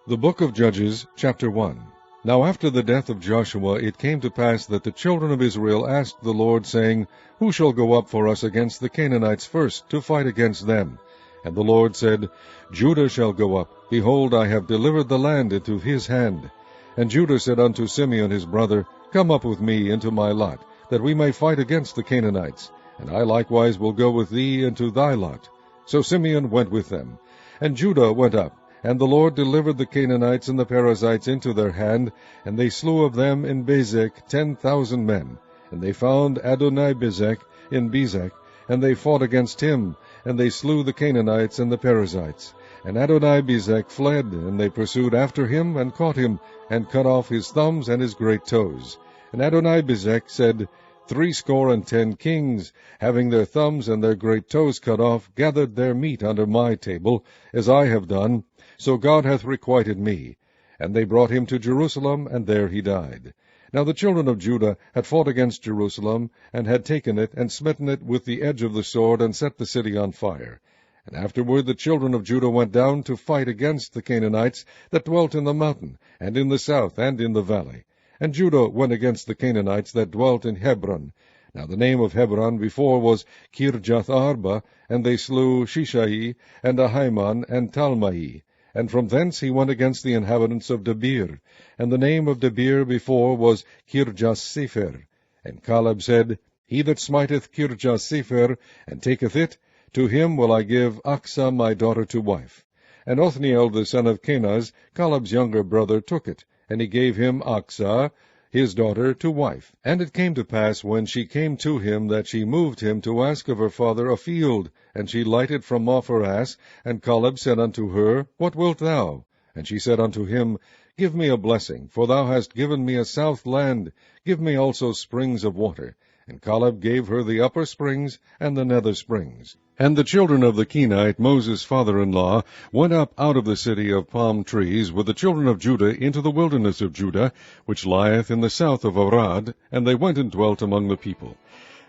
The book of Judges, chapter 1. Now after the death of Joshua it came to pass that the children of Israel asked the Lord, saying, Who shall go up for us against the Canaanites first, to fight against them? And the Lord said, Judah shall go up. Behold, I have delivered the land into his hand. And Judah said unto Simeon his brother, Come up with me into my lot, that we may fight against the Canaanites. And I likewise will go with thee into thy lot. So Simeon went with them. And Judah went up. And the Lord delivered the Canaanites and the Perizzites into their hand, and they slew of them in Bezek 10,000 men. And they found Adonibezek in Bezek, and they fought against him, and they slew the Canaanites and the Perizzites. And Adonibezek fled, and they pursued after him, and caught him, and cut off his thumbs and his great toes. And Adonibezek said, 70 kings, having their thumbs and their great toes cut off, gathered their meat under my table, as I have done. So God hath requited me. And they brought him to Jerusalem, and there he died. Now the children of Judah had fought against Jerusalem, and had taken it, and smitten it with the edge of the sword, and set the city on fire. And afterward the children of Judah went down to fight against the Canaanites that dwelt in the mountain, and in the south, and in the valley. And Judah went against the Canaanites that dwelt in Hebron. Now the name of Hebron before was Kirjath-arba, and they slew Shishai, and Ahiman, and Talmai. And from thence he went against the inhabitants of Debir. And the name of Debir before was Kirjath-sepher. And Caleb said, He that smiteth Kirjath-sepher, and taketh it, to him will I give Achsah my daughter to wife. And Othniel the son of Kenaz, Caleb's younger brother, took it, and he gave him Achsah his daughter to wife. And it came to pass, when she came to him, that she moved him to ask of her father a field. And she lighted from off her ass, and Caleb said unto her, What wilt thou? And she said unto him, Give me a blessing, for thou hast given me a south land. Give me also springs of water. And Caleb gave her the upper springs and the nether springs. And the children of the Kenite, Moses' father-in-law, went up out of the city of palm trees with the children of Judah into the wilderness of Judah, which lieth in the south of Arad, and they went and dwelt among the people.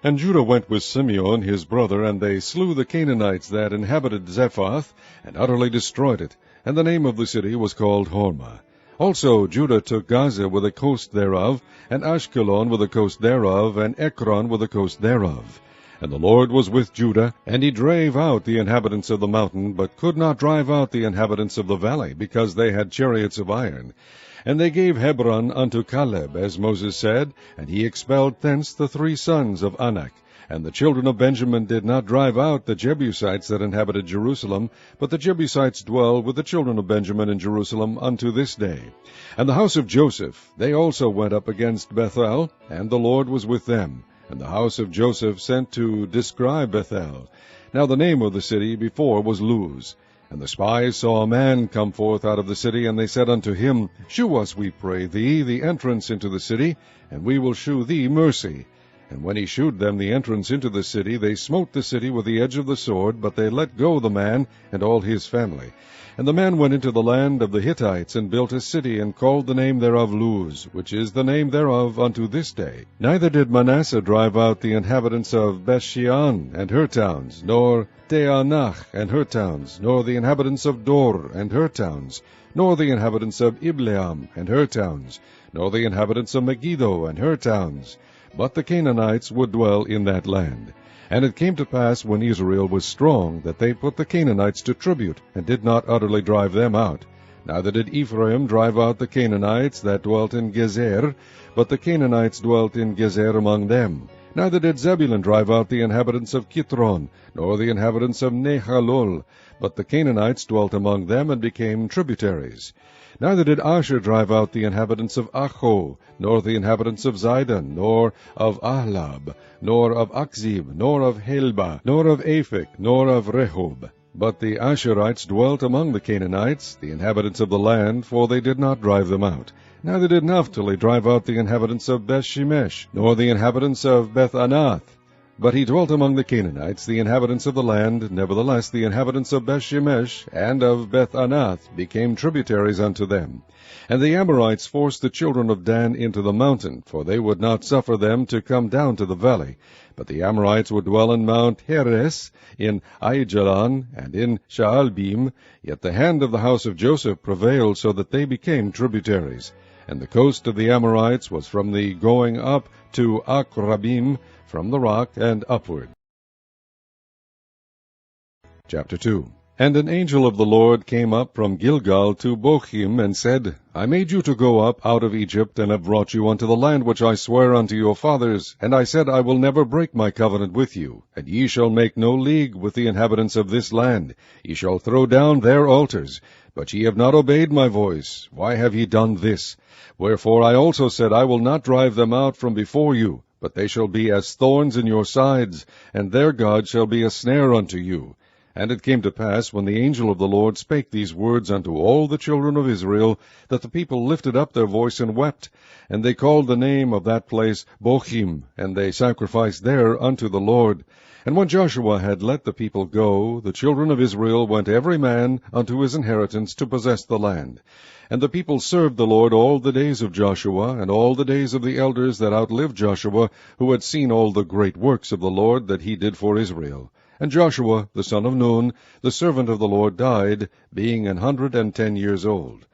And Judah went with Simeon his brother, and they slew the Canaanites that inhabited Zephath, and utterly destroyed it, and the name of the city was called Hormah. Also Judah took Gaza with the coast thereof, and Ashkelon with the coast thereof, and Ekron with the coast thereof. And the Lord was with Judah, and he drave out the inhabitants of the mountain, but could not drive out the inhabitants of the valley, because they had chariots of iron. And they gave Hebron unto Caleb, as Moses said, and he expelled thence the 3 sons of Anak. And the children of Benjamin did not drive out the Jebusites that inhabited Jerusalem, but the Jebusites dwell with the children of Benjamin in Jerusalem unto this day. And the house of Joseph, they also went up against Bethel, and the Lord was with them. And the house of Joseph sent to describe Bethel. Now the name of the city before was Luz. And the spies saw a man come forth out of the city, and they said unto him, Shew us, we pray thee, the entrance into the city, and we will shew thee mercy. And when he shewed them the entrance into the city, they smote the city with the edge of the sword, but they let go the man and all his family. And the man went into the land of the Hittites, and built a city, and called the name thereof Luz, which is the name thereof unto this day. Neither did Manasseh drive out the inhabitants of Bethshean and her towns, nor Teanach and her towns, nor the inhabitants of Dor and her towns, nor the inhabitants of Ibleam and her towns, nor the inhabitants of Megiddo and her towns. But the Canaanites would dwell in that land. And it came to pass, when Israel was strong, that they put the Canaanites to tribute, and did not utterly drive them out. Neither did Ephraim drive out the Canaanites that dwelt in Gezer, but the Canaanites dwelt in Gezer among them. Neither did Zebulun drive out the inhabitants of Kitron, nor the inhabitants of Nahalok, but the Canaanites dwelt among them, and became tributaries. Neither did Asher drive out the inhabitants of Achsah, nor the inhabitants of Zidon, nor of Ahlab, nor of Achzib, nor of Helba, nor of Aphek, nor of Rehob. But the Asherites dwelt among the Canaanites, the inhabitants of the land, for they did not drive them out. Neither did Naphtali drive out the inhabitants of Bethshemesh, nor the inhabitants of Beth-anath, But he dwelt among the Canaanites, the inhabitants of the land. Nevertheless the inhabitants of Bethshemesh and of Beth-anath became tributaries unto them. And the Amorites forced the children of Dan into the mountain, for they would not suffer them to come down to the valley. But the Amorites would dwell in Mount Heres, in Aijalon, and in Shaalbim. Yet the hand of the house of Joseph prevailed, so that they became tributaries. And the coast of the Amorites was from the going up to Akrabim, from the rock and upward. Chapter 2. And an angel of the Lord came up from Gilgal to Bochim, and said, I made you to go up out of Egypt, and have brought you unto the land which I sware unto your fathers. And I said, I will never break my covenant with you, and ye shall make no league with the inhabitants of this land. Ye shall throw down their altars. But ye have not obeyed my voice. Why have ye done this? Wherefore I also said, I will not drive them out from before you, but they shall be as thorns in your sides, and their God shall be a snare unto you. And it came to pass, when the angel of the Lord spake these words unto all the children of Israel, that the people lifted up their voice and wept. And they called the name of that place Bochim, and they sacrificed there unto the Lord. And when Joshua had let the people go, the children of Israel went every man unto his inheritance to possess the land. And the people served the Lord all the days of Joshua, and all the days of the elders that outlived Joshua, who had seen all the great works of the Lord that he did for Israel. And Joshua, the son of Nun, the servant of the Lord, died, being 110 years old.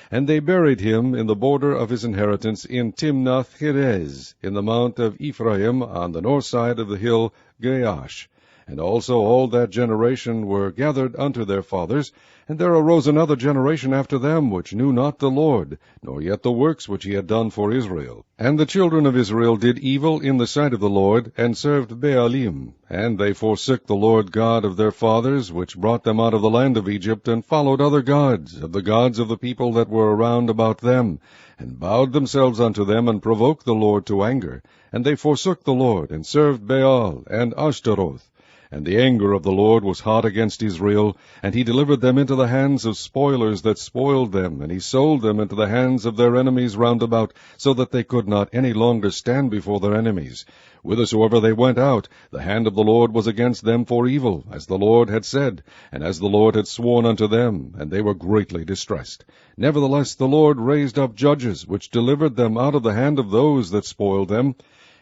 And they buried him in the border of his inheritance in Timnath-Heres, in the mount of Ephraim, on the north side of the hill Gaash. And also all that generation were gathered unto their fathers. And there arose another generation after them, which knew not the Lord, nor yet the works which he had done for Israel. And the children of Israel did evil in the sight of the Lord, and served Baalim. And they forsook the Lord God of their fathers, which brought them out of the land of Egypt, and followed other gods, of the gods of the people that were around about them, and bowed themselves unto them, and provoked the Lord to anger. And they forsook the Lord, and served Baal and Ashtaroth. And the anger of the Lord was hot against Israel, and he delivered them into the hands of spoilers that spoiled them, and he sold them into the hands of their enemies round about, so that they could not any longer stand before their enemies. Whithersoever they went out, the hand of the Lord was against them for evil, as the Lord had said, and as the Lord had sworn unto them, and they were greatly distressed. Nevertheless the Lord raised up judges, which delivered them out of the hand of those that spoiled them.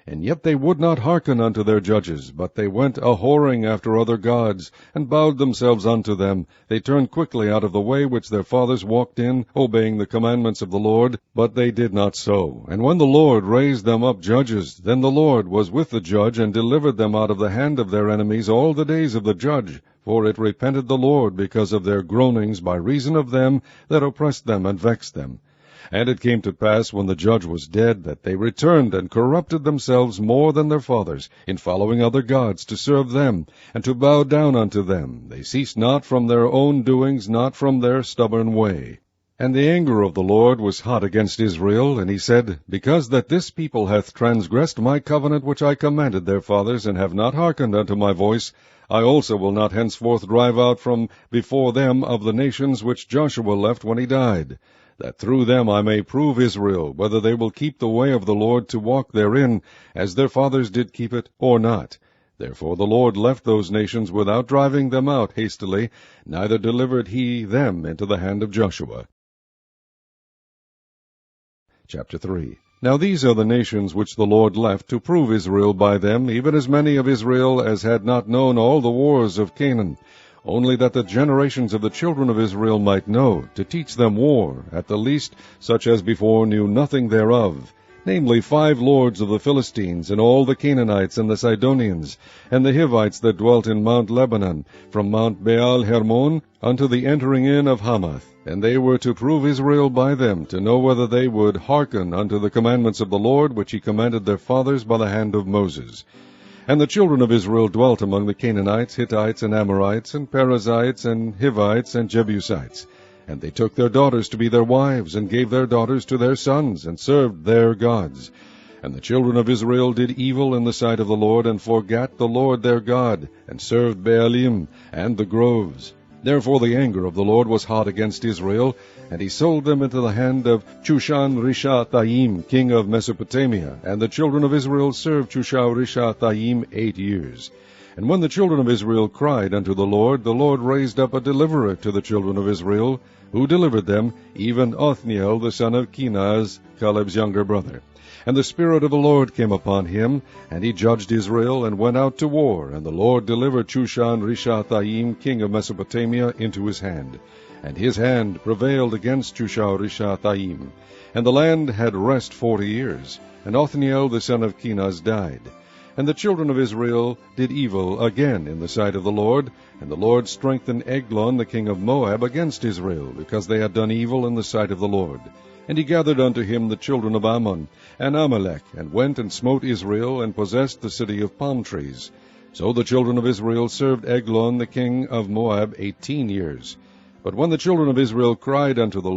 And yet they would not hearken unto their judges, but they went a-whoring after other gods, and bowed themselves unto them. They turned quickly out of the way which their fathers walked in, obeying the commandments of the Lord, but they did not so. And when the Lord raised them up judges, then the Lord was with the judge, and delivered them out of the hand of their enemies all the days of the judge. For it repented the Lord because of their groanings by reason of them that oppressed them and vexed them. And it came to pass, when the judge was dead, that they returned and corrupted themselves more than their fathers, in following other gods to serve them, and to bow down unto them. They ceased not from their own doings, not from their stubborn way. And the anger of the Lord was hot against Israel, and he said, Because that this people hath transgressed my covenant which I commanded their fathers, and have not hearkened unto my voice, I also will not henceforth drive out from before them of the nations which Joshua left when he died, that through them I may prove Israel, whether they will keep the way of the Lord to walk therein, as their fathers did keep it, or not. Therefore the Lord left those nations without driving them out hastily, neither delivered he them into the hand of Joshua. Chapter 3. Now these are the nations which the Lord left to prove Israel by them, even as many of Israel as had not known all the wars of Canaan, only that the generations of the children of Israel might know, to teach them war, at the least such as before knew nothing thereof, namely 5 lords of the Philistines, and all the Canaanites, and the Sidonians, and the Hivites that dwelt in Mount Lebanon, from Mount Baal Hermon unto the entering in of Hamath. And they were to prove Israel by them, to know whether they would hearken unto the commandments of the Lord, which he commanded their fathers by the hand of Moses. And the children of Israel dwelt among the Canaanites, Hittites, and Amorites, and Perizzites, and Hivites, and Jebusites. And they took their daughters to be their wives, and gave their daughters to their sons, and served their gods. And the children of Israel did evil in the sight of the Lord, and forgat the Lord their God, and served Baalim and the groves. Therefore the anger of the Lord was hot against Israel, and he sold them into the hand of Chushan-Rishathaim, king of Mesopotamia. And the children of Israel served Chushan-Rishathaim 8 years. And when the children of Israel cried unto the Lord raised up a deliverer to the children of Israel, who delivered them, even Othniel the son of Kenaz, Caleb's younger brother. And the Spirit of the Lord came upon him, and he judged Israel, and went out to war. And the Lord delivered Chushan-Rishathaim, king of Mesopotamia, into his hand. And his hand prevailed against Chushan-Rishathaim. And the land had rest 40 years. And Othniel the son of Kenaz died. And the children of Israel did evil again in the sight of the Lord. And the Lord strengthened Eglon the king of Moab against Israel, because they had done evil in the sight of the Lord. And he gathered unto him the children of Ammon and Amalek, and went and smote Israel, and possessed the city of palm trees. So the children of Israel served Eglon the king of Moab 18 years. But when the children of Israel cried unto the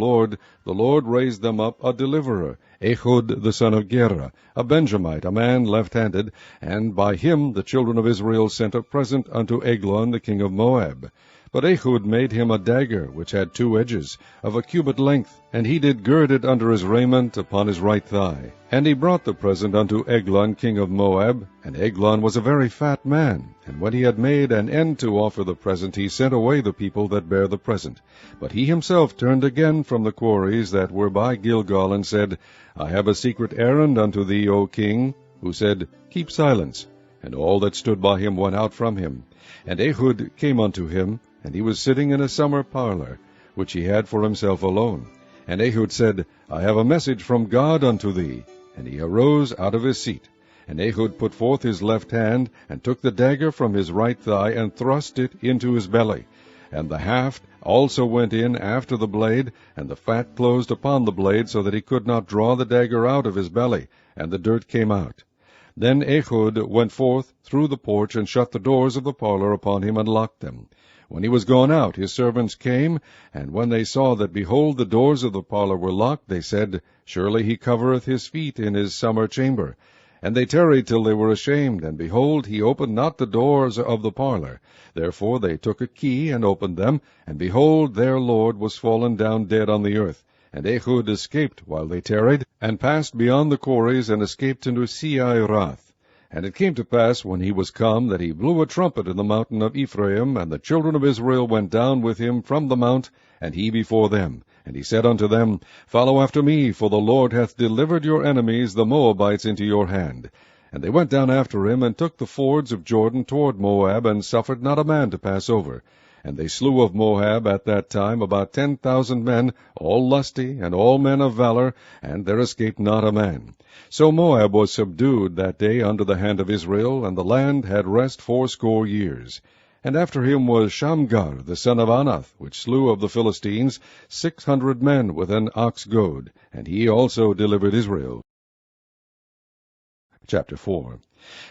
Lord raised them up a deliverer, Ehud the son of Gera, a Benjamite, a man left-handed, and by him the children of Israel sent a present unto Eglon the king of Moab. But Ehud made him a dagger, which had 2 edges, of a cubit length, and he did gird it under his raiment upon his right thigh. And he brought the present unto Eglon king of Moab, and Eglon was a very fat man. And when he had made an end to offer the present, he sent away the people that bare the present. But he himself turned again from the quarries that were by Gilgal, and said, I have a secret errand unto thee, O king. Who said, Keep silence. And all that stood by him went out from him. And Ehud came unto him, and he was sitting in a summer parlor, which he had for himself alone. And Ehud said, I have a message from God unto thee. And he arose out of his seat. And Ehud put forth his left hand, and took the dagger from his right thigh, and thrust it into his belly. And the haft also went in after the blade, and the fat closed upon the blade, so that he could not draw the dagger out of his belly, and the dirt came out. Then Ehud went forth through the porch, and shut the doors of the parlor upon him, and locked them. When he was gone out, his servants came, and when they saw that, behold, the doors of the parlor were locked, they said, Surely he covereth his feet in his summer chamber. And they tarried till they were ashamed, and behold, he opened not the doors of the parlor. Therefore they took a key, and opened them, and behold, their lord was fallen down dead on the earth. And Ehud escaped while they tarried, and passed beyond the quarries, and escaped into Seirath. And it came to pass, when he was come, that he blew a trumpet in the mountain of Ephraim, and the children of Israel went down with him from the mount, and he before them. And he said unto them, Follow after me, for the Lord hath delivered your enemies, the Moabites, into your hand. And they went down after him, and took the fords of Jordan toward Moab, and suffered not a man to pass over. And they slew of Moab at that time about 10,000 men, all lusty, and all men of valour, and there escaped not a man. So Moab was subdued that day under the hand of Israel, and the land had rest 80 years. And after him was Shamgar the son of Anath, which slew of the Philistines 600 men with an ox goad, and he also delivered Israel. Chapter 4.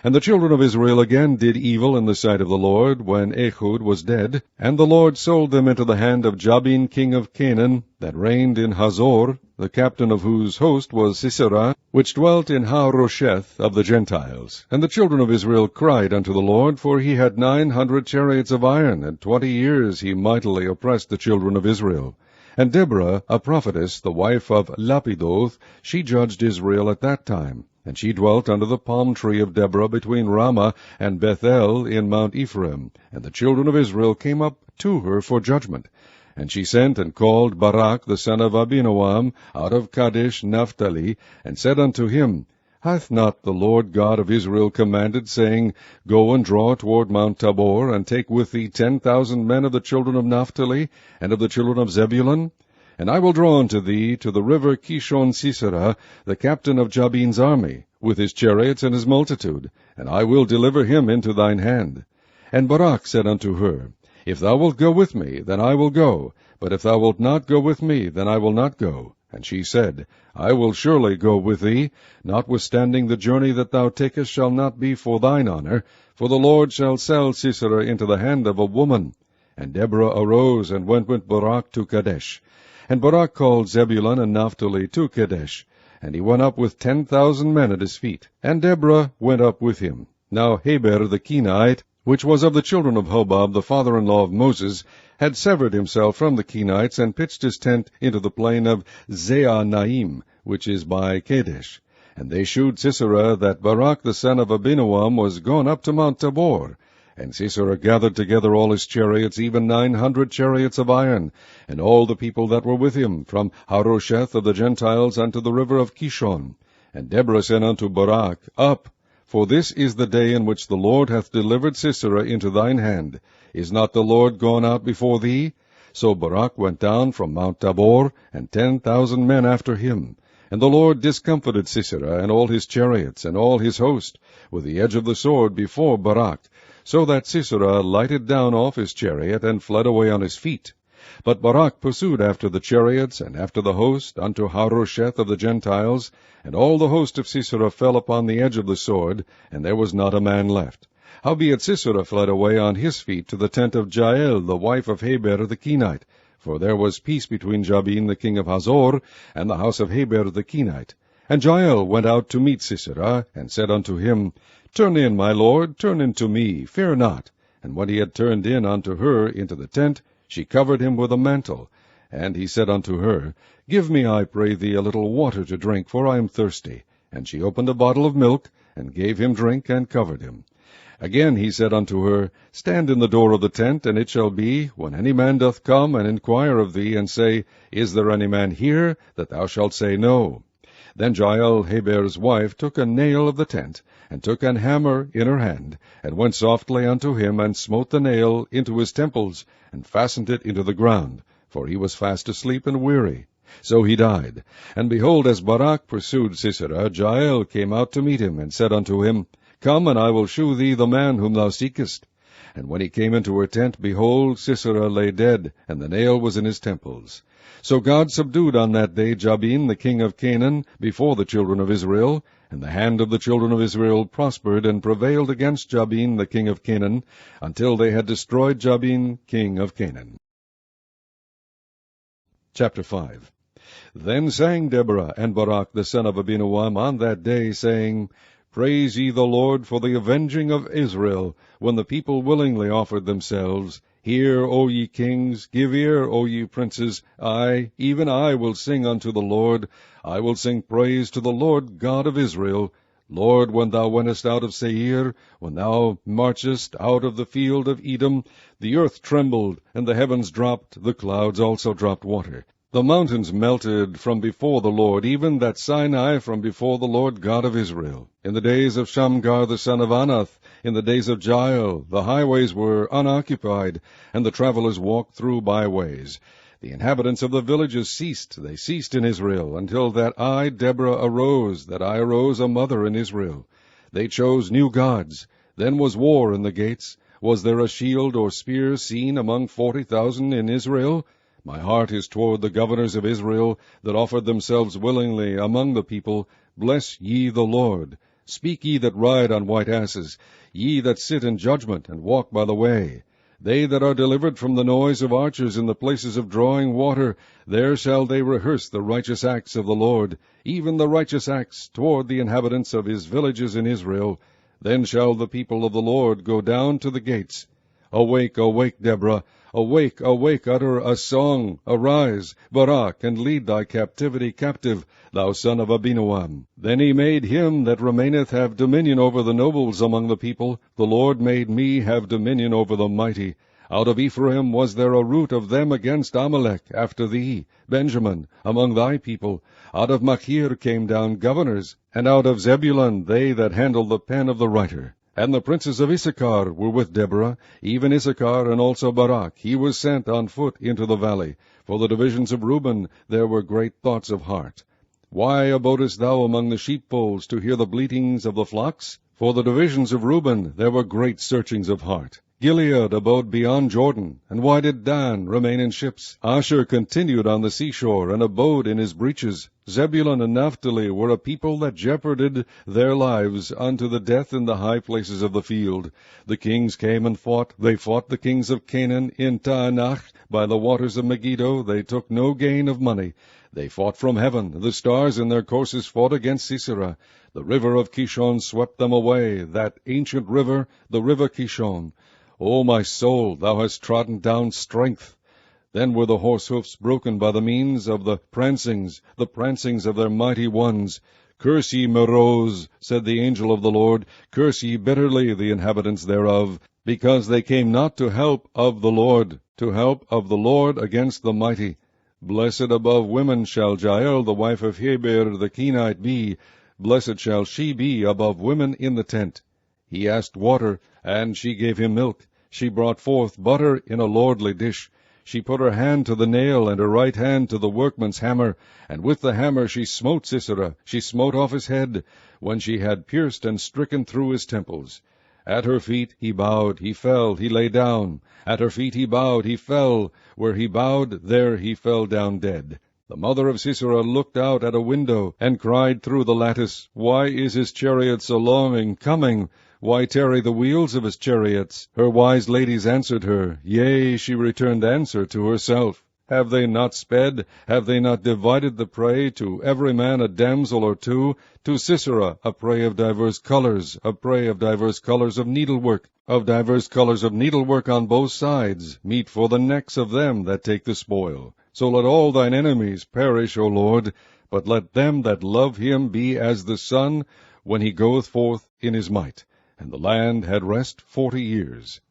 And the children of Israel again did evil in the sight of the Lord, when Ehud was dead, and the Lord sold them into the hand of Jabin king of Canaan, that reigned in Hazor, the captain of whose host was Sisera, which dwelt in Harosheth of the Gentiles. And the children of Israel cried unto the Lord, for he had 900 chariots of iron, and 20 years he mightily oppressed the children of Israel. And Deborah, a prophetess, the wife of Lapidoth, she judged Israel at that time. And she dwelt under the palm tree of Deborah between Ramah and Bethel in Mount Ephraim. And the children of Israel came up to her for judgment. And she sent and called Barak the son of Abinoam out of Kadesh Naphtali, and said unto him, Hath not the Lord God of Israel commanded, saying, Go and draw toward Mount Tabor, and take with thee 10,000 men of the children of Naphtali, and of the children of Zebulun? And I will draw unto thee to the river Kishon Sisera, the captain of Jabin's army, with his chariots and his multitude, and I will deliver him into thine hand. And Barak said unto her, If thou wilt go with me, then I will go, but if thou wilt not go with me, then I will not go. And she said, I will surely go with thee, notwithstanding the journey that thou takest shall not be for thine honor, for the Lord shall sell Sisera into the hand of a woman. And Deborah arose and went with Barak to Kadesh. And Barak called Zebulun and Naphtali to Kadesh, and he went up with 10,000 men at his feet. And Deborah went up with him. Now Heber the Kenite which was of the children of Hobab, the father-in-law of Moses, had severed himself from the Kenites, and pitched his tent into the plain of Zaanaim, which is by Kadesh. And they shewed Sisera that Barak the son of Abinoam was gone up to Mount Tabor. And Sisera gathered together all his chariots, even 900 chariots of iron, and all the people that were with him, from Harosheth of the Gentiles unto the river of Kishon. And Deborah said unto Barak, Up, for this is the day in which the Lord hath delivered Sisera into thine hand. Is not the Lord gone out before thee? So Barak went down from Mount Tabor, and 10,000 men after him. And the Lord discomfited Sisera, and all his chariots, and all his host, with the edge of the sword before Barak, so that Sisera lighted down off his chariot, and fled away on his feet. But Barak pursued after the chariots, and after the host, unto Harosheth of the Gentiles, and all the host of Sisera fell upon the edge of the sword, and there was not a man left. Howbeit Sisera fled away on his feet to the tent of Jael, the wife of Heber the Kenite, for there was peace between Jabin the king of Hazor, and the house of Heber the Kenite. And Jael went out to meet Sisera, and said unto him, Turn in, my lord, turn in to me, fear not. And when he had turned in unto her into the tent, she covered him with a mantle. And he said unto her, Give me, I pray thee, a little water to drink, for I am thirsty. And she opened a bottle of milk, and gave him drink, and covered him. Again he said unto her, Stand in the door of the tent, and it shall be, when any man doth come and inquire of thee, and say, Is there any man here? That thou shalt say, No. Then Jael, Heber's wife, took a nail of the tent, and took an hammer in her hand, and went softly unto him, and smote the nail into his temples, and fastened it into the ground, for he was fast asleep and weary. So he died. And behold, as Barak pursued Sisera, Jael came out to meet him, and said unto him, Come, and I will shew thee the man whom thou seekest. And when he came into her tent, behold, Sisera lay dead, and the nail was in his temples. So God subdued on that day Jabin the king of Canaan before the children of Israel, and the hand of the children of Israel prospered and prevailed against Jabin the king of Canaan, until they had destroyed Jabin king of Canaan. Chapter 5. Then sang Deborah and Barak the son of Abinoam on that day, saying, Praise ye the Lord for the avenging of Israel, when the people willingly offered themselves. Hear, O ye kings, give ear, O ye princes. I, even I, will sing unto the Lord. I will sing praise to the Lord God of Israel. Lord, when thou wentest out of Seir, when thou marchest out of the field of Edom, the earth trembled, and the heavens dropped, the clouds also dropped water. The mountains melted from before the Lord, even that Sinai from before the Lord God of Israel. In the days of Shamgar the son of Anath, in the days of Jael, the highways were unoccupied, and the travelers walked through byways. The inhabitants of the villages ceased, they ceased in Israel, until that I, Deborah, arose, that I arose a mother in Israel. They chose new gods. Then was war in the gates. Was there a shield or spear seen among 40,000 in Israel? My heart is toward the governors of Israel, that offered themselves willingly among the people. Bless ye the Lord. Speak ye that ride on white asses, ye that sit in judgment, and walk by the way. They that are delivered from the noise of archers in the places of drawing water, there shall they rehearse the righteous acts of the Lord, even the righteous acts toward the inhabitants of his villages in Israel. Then shall the people of the Lord go down to the gates. Awake, awake, Deborah. Awake, awake, utter a song. Arise, Barak, and lead thy captivity captive, thou son of Abinoam. Then he made him that remaineth have dominion over the nobles among the people. The Lord made me have dominion over the mighty. Out of Ephraim was there a root of them against Amalek, after thee, Benjamin, among thy people. Out of Machir came down governors, and out of Zebulun they that handle the pen of the writer. And the princes of Issachar were with Deborah, even Issachar and also Barak. He was sent on foot into the valley. For the divisions of Reuben there were great thoughts of heart. Why abodest thou among the sheepfolds to hear the bleatings of the flocks? For the divisions of Reuben there were great searchings of heart. Gilead abode beyond Jordan, and why did Dan remain in ships? Asher continued on the seashore, and abode in his breaches. Zebulun and Naphtali were a people that jeoparded their lives unto the death in the high places of the field. The kings came and fought. They fought the kings of Canaan in Taanach. By the waters of Megiddo they took no gain of money. They fought from heaven. The stars in their courses fought against Sisera. The river of Kishon swept them away, that ancient river, the river Kishon. O my soul, thou hast trodden down strength. Then were the horse-hoofs broken by the means of the prancings of their mighty ones. Curse ye Meroz, said the angel of the Lord, curse ye bitterly the inhabitants thereof, because they came not to help of the Lord against the mighty. Blessed above women shall Jael, the wife of Heber the Kenite, be. Blessed shall she be above women in the tent. He asked water, and she gave him milk. She brought forth butter in a lordly dish. She put her hand to the nail, and her right hand to the workman's hammer, and with the hammer she smote Sisera. She smote off his head, when she had pierced and stricken through his temples. At her feet he bowed, he fell, he lay down. At her feet he bowed, he fell. Where he bowed, there he fell down dead. The mother of Sisera looked out at a window, and cried through the lattice, Why is his chariot so long in coming? Why tarry the wheels of his chariots? Her wise ladies answered her. Yea, she returned answer to herself. Have they not sped? Have they not divided the prey, to every man a damsel or two? To Sisera a prey of divers colors, a prey of divers colors of needlework on both sides, meat for the necks of them that take the spoil. So let all thine enemies perish, O Lord, but let them that love him be as the sun when he goeth forth in his might. And the land had rest 40 years.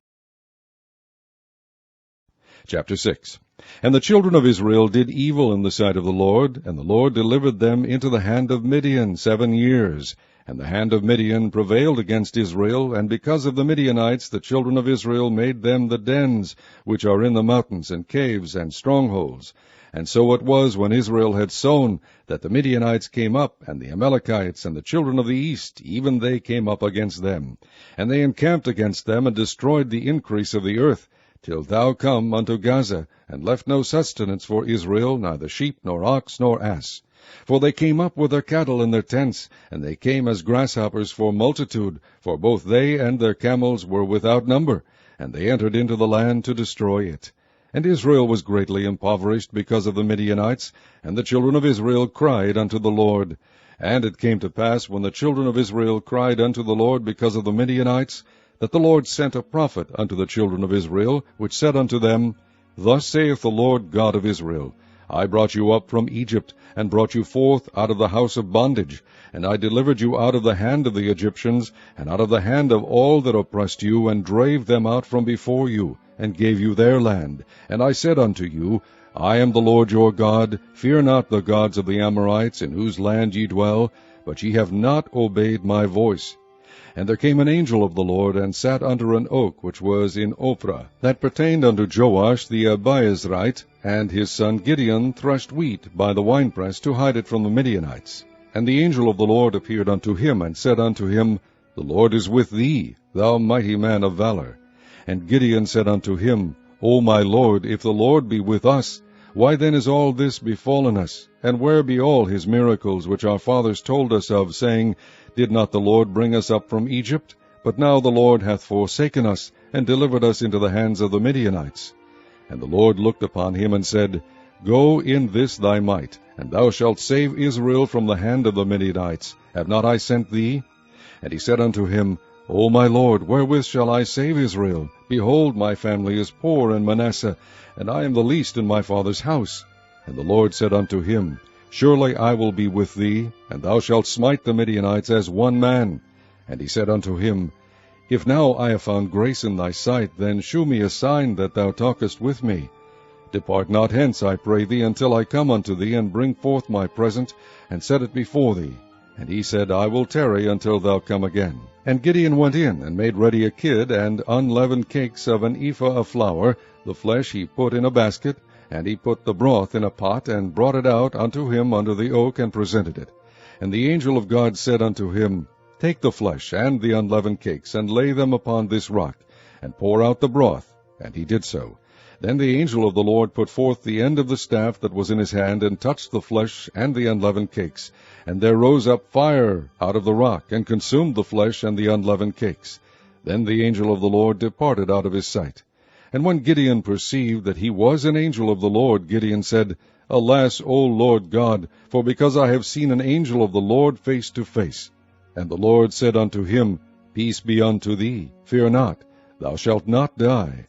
Chapter 6. And the children of Israel did evil in the sight of the Lord, and the Lord delivered them into the hand of Midian 7 years. And the hand of Midian prevailed against Israel, and because of the Midianites the children of Israel made them the dens, which are in the mountains, and caves, and strongholds. And so it was, when Israel had sown, that the Midianites came up, and the Amalekites, and the children of the east, even they came up against them. And they encamped against them, and destroyed the increase of the earth, till thou come unto Gaza, and left no sustenance for Israel, neither sheep, nor ox, nor ass. For they came up with their cattle in their tents, and they came as grasshoppers for multitude, for both they and their camels were without number, and they entered into the land to destroy it. And Israel was greatly impoverished because of the Midianites, and the children of Israel cried unto the Lord. And it came to pass, when the children of Israel cried unto the Lord because of the Midianites, that the Lord sent a prophet unto the children of Israel, which said unto them, Thus saith the Lord God of Israel, I brought you up from Egypt, and brought you forth out of the house of bondage, and I delivered you out of the hand of the Egyptians, and out of the hand of all that oppressed you, and drave them out from before you, and gave you their land. And I said unto you, I am the Lord your God. Fear not the gods of the Amorites, in whose land ye dwell, but ye have not obeyed my voice. And there came an angel of the Lord, and sat under an oak which was in Ophrah, that pertained unto Joash the Abiezrite, and his son Gideon threshed wheat by the winepress to hide it from the Midianites. And the angel of the Lord appeared unto him, and said unto him, The Lord is with thee, thou mighty man of valor. And Gideon said unto him, O my Lord, if the Lord be with us, why then is all this befallen us? And where be all his miracles which our fathers told us of, saying, Did not the Lord bring us up from Egypt? But now the Lord hath forsaken us, and delivered us into the hands of the Midianites. And the Lord looked upon him, and said, Go in this thy might, and thou shalt save Israel from the hand of the Midianites. Have not I sent thee? And he said unto him, O my Lord, wherewith shall I save Israel? Behold, my family is poor in Manasseh, and I am the least in my father's house. And the Lord said unto him, Surely I will be with thee, and thou shalt smite the Midianites as one man. And he said unto him, If now I have found grace in thy sight, then shew me a sign that thou talkest with me. Depart not hence, I pray thee, until I come unto thee, and bring forth my present, and set it before thee. And he said, I will tarry until thou come again. And Gideon went in, and made ready a kid, and unleavened cakes of an ephah of flour. The flesh he put in a basket, and he put the broth in a pot, and brought it out unto him under the oak, and presented it. And the angel of God said unto him, Take the flesh and the unleavened cakes, and lay them upon this rock, and pour out the broth. And he did so. Then the angel of the Lord put forth the end of the staff that was in his hand, and touched the flesh and the unleavened cakes. And there rose up fire out of the rock, and consumed the flesh and the unleavened cakes. Then the angel of the Lord departed out of his sight. And when Gideon perceived that he was an angel of the Lord, Gideon said, Alas, O Lord God, for because I have seen an angel of the Lord face to face. And the Lord said unto him, Peace be unto thee, fear not, thou shalt not die.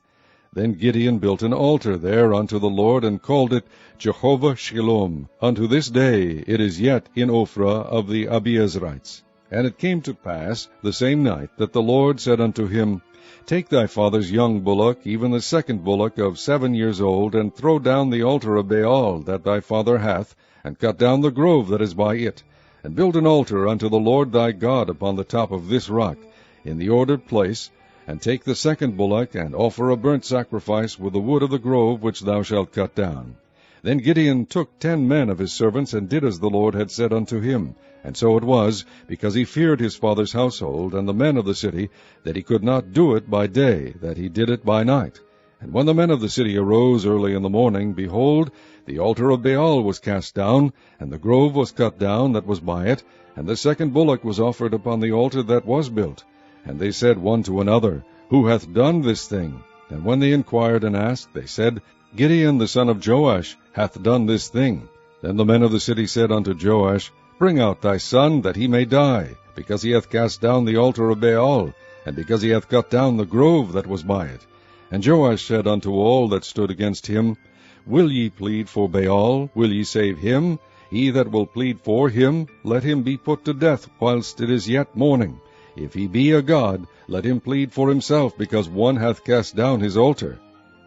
Then Gideon built an altar there unto the Lord, and called it Jehovah Shalom. Unto this day it is yet in Ophrah of the Abiezrites. And it came to pass the same night that the Lord said unto him, Take thy father's young bullock, even the second bullock of 7 years old, and throw down the altar of Baal that thy father hath, and cut down the grove that is by it, and build an altar unto the Lord thy God upon the top of this rock, in the ordered place, and take the second bullock, and offer a burnt sacrifice with the wood of the grove which thou shalt cut down. Then Gideon took 10 men of his servants, and did as the Lord had said unto him. And so it was, because he feared his father's household, and the men of the city, that he could not do it by day, that he did it by night. And when the men of the city arose early in the morning, behold, the altar of Baal was cast down, and the grove was cut down that was by it, and the second bullock was offered upon the altar that was built. And they said one to another, Who hath done this thing? And when they inquired and asked, they said, Gideon the son of Joash hath done this thing. Then the men of the city said unto Joash, Bring out thy son, that he may die, because he hath cast down the altar of Baal, and because he hath cut down the grove that was by it. And Joash said unto all that stood against him, Will ye plead for Baal? Will ye save him? He that will plead for him, let him be put to death whilst it is yet morning. If he be a god, let him plead for himself, because one hath cast down his altar.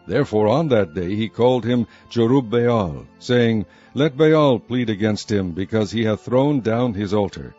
Therefore on that day he called him Jerubbaal, saying, Let Baal plead against him, because he hath thrown down his altar.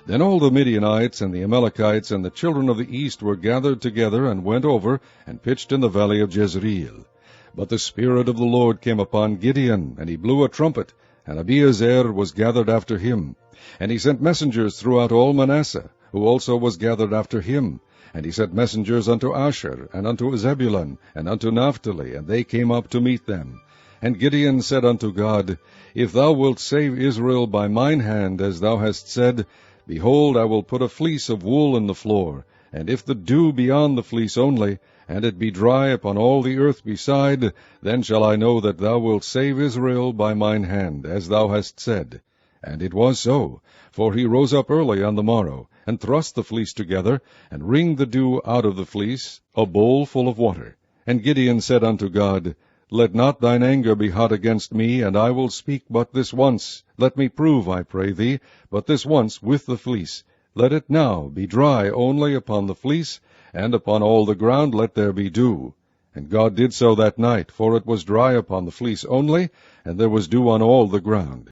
Then all the Midianites and the Amalekites and the children of the east were gathered together, and went over, and pitched in the valley of Jezreel. But the Spirit of the Lord came upon Gideon, and he blew a trumpet, and Abiezer was gathered after him. And he sent messengers throughout all Manasseh, who also was gathered after him. And he sent messengers unto Asher, and unto Zebulun, and unto Naphtali, and they came up to meet them. And Gideon said unto God, If thou wilt save Israel by mine hand, as thou hast said, behold, I will put a fleece of wool in the floor, and if the dew be on the fleece only, and it be dry upon all the earth beside, then shall I know that thou wilt save Israel by mine hand, as thou hast said. And it was so, for he rose up early on the morrow, and thrust the fleece together, and wringed the dew out of the fleece, a bowl full of water. And Gideon said unto God, Let not thine anger be hot against me, and I will speak but this once. Let me prove, I pray thee, but this once with the fleece. Let it now be dry only upon the fleece, and upon all the ground let there be dew. And God did so that night, for it was dry upon the fleece only, and there was dew on all the ground.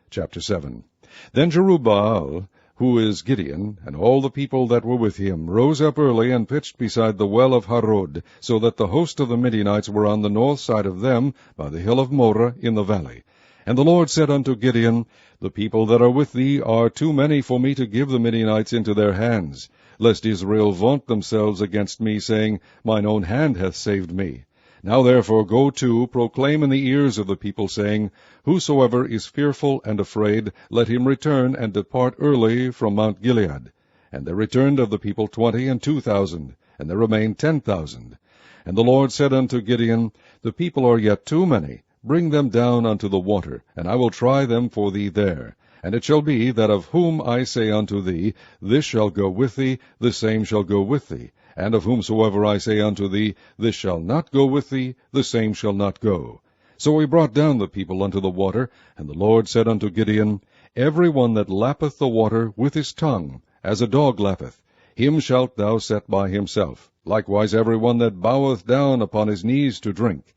Chapter 7. Then Jerubbaal, who is Gideon, and all the people that were with him, rose up early, and pitched beside the well of Harod, so that the host of the Midianites were on the north side of them, by the hill of Moreh in the valley. And the Lord said unto Gideon, The people that are with thee are too many for me to give the Midianites into their hands, lest Israel vaunt themselves against me, saying, Mine own hand hath saved me. Now therefore go to, proclaim in the ears of the people, saying, Whosoever is fearful and afraid, let him return and depart early from Mount Gilead. And there returned of the people 22,000, and there remained 10,000. And the Lord said unto Gideon, The people are yet too many. Bring them down unto the water, and I will try them for thee there. And it shall be, that of whom I say unto thee, This shall go with thee, the same shall go with thee. And of whomsoever I say unto thee, This shall not go with thee, the same shall not go. So he brought down the people unto the water, and the Lord said unto Gideon, Every one that lappeth the water with his tongue, as a dog lappeth, him shalt thou set by himself. Likewise every one that boweth down upon his knees to drink.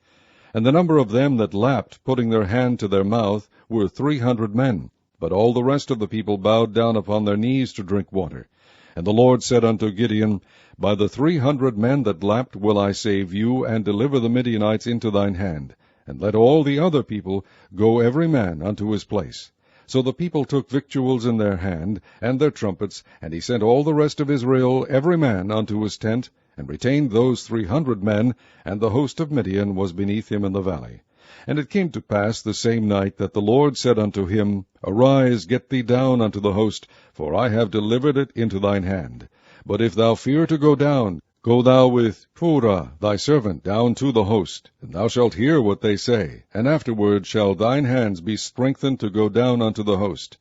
And the number of them that lapped, putting their hand to their mouth, were 300 men. But all the rest of the people bowed down upon their knees to drink water. And the Lord said unto Gideon, By the 300 men that lapped will I save you, and deliver the Midianites into thine hand. And let all the other people go every man unto his place. So the people took victuals in their hand, and their trumpets, and he sent all the rest of Israel every man unto his tent, and retained those 300 men, and the host of Midian was beneath him in the valley. And it came to pass the same night that the Lord said unto him, Arise, get thee down unto the host, for I have delivered it into thine hand. But if thou fear to go down, go thou with Phurah thy servant down to the host, and thou shalt hear what they say, and afterward shall thine hands be strengthened to go down unto the host.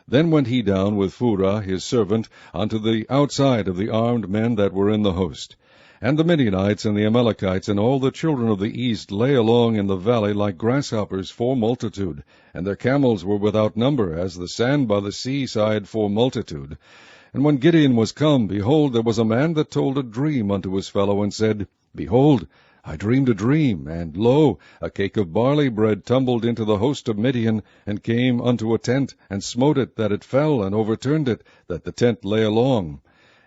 Then went he down with Phurah his servant unto the outside of the armed men that were in the host. And the Midianites and the Amalekites and all the children of the east lay along in the valley like grasshoppers for multitude, and their camels were without number, as the sand by the seaside for multitude. And when Gideon was come, behold, there was a man that told a dream unto his fellow, and said, Behold, I dreamed a dream, and lo, a cake of barley bread tumbled into the host of Midian, and came unto a tent, and smote it, that it fell, and overturned it, that the tent lay along.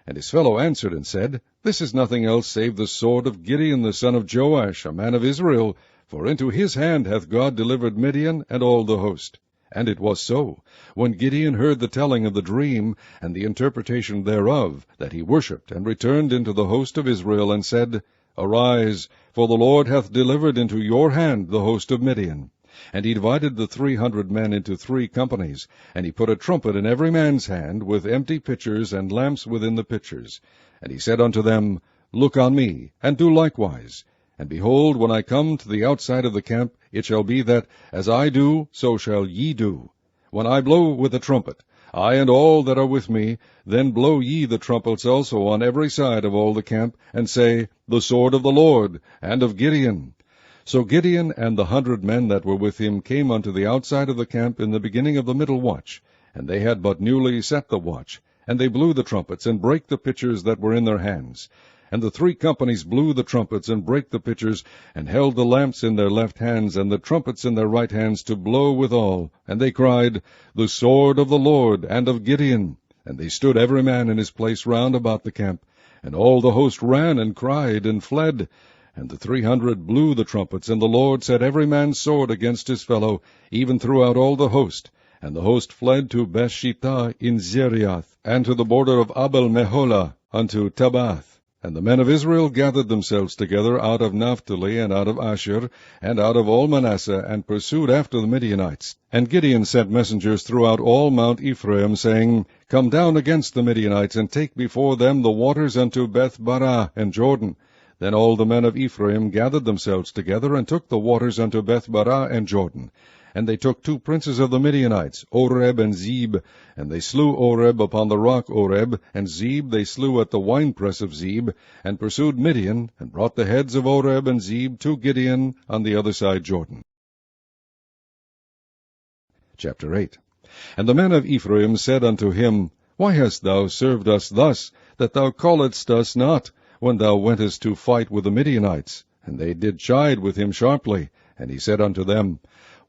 And his fellow answered and said, This is nothing else save the sword of Gideon the son of Joash, a man of Israel, for into his hand hath God delivered Midian and all the host. And it was so, when Gideon heard the telling of the dream, and the interpretation thereof, that he worshipped, and returned into the host of Israel, and said, Arise, for the Lord hath delivered into your hand the host of Midian. And he divided the 300 men into 3 companies, and he put a trumpet in every man's hand, with empty pitchers and lamps within the pitchers. And he said unto them, Look on me, and do likewise. And behold, when I come to the outside of the camp, it shall be that, as I do, so shall ye do. When I blow with the trumpet, I and all that are with me, then blow ye the trumpets also on every side of all the camp, and say, The sword of the Lord, and of Gideon. So Gideon and the 100 men that were with him came unto the outside of the camp in the beginning of the middle watch, and they had but newly set the watch, and they blew the trumpets, and brake the pitchers that were in their hands. And the 3 companies blew the trumpets, and brake the pitchers, and held the lamps in their left hands, and the trumpets in their right hands, to blow withal. And they cried, The sword of the Lord, and of Gideon. And they stood every man in his place round about the camp. And all the host ran, and cried, and fled. And the 300 blew the trumpets, and the Lord set every man's sword against his fellow, even throughout all the host. And the host fled to Bethshittah in Zeriath, and to the border of Abel-Meholah, unto Tabbath. And the men of Israel gathered themselves together out of Naphtali, and out of Asher, and out of all Manasseh, and pursued after the Midianites. And Gideon sent messengers throughout all Mount Ephraim, saying, Come down against the Midianites, and take before them the waters unto Beth-barah and Jordan. Then all the men of Ephraim gathered themselves together, and took the waters unto Beth-barah and Jordan. And they took 2 princes of the Midianites, Oreb and Zeb, and they slew Oreb upon the rock Oreb, and Zeb they slew at the winepress of Zeb, and pursued Midian, and brought the heads of Oreb and Zeb to Gideon on the other side Jordan. Chapter 8. And the men of Ephraim said unto him, Why hast thou served us thus, that thou calledst us not, when thou wentest to fight with the Midianites? And they did chide with him sharply. And he said unto them,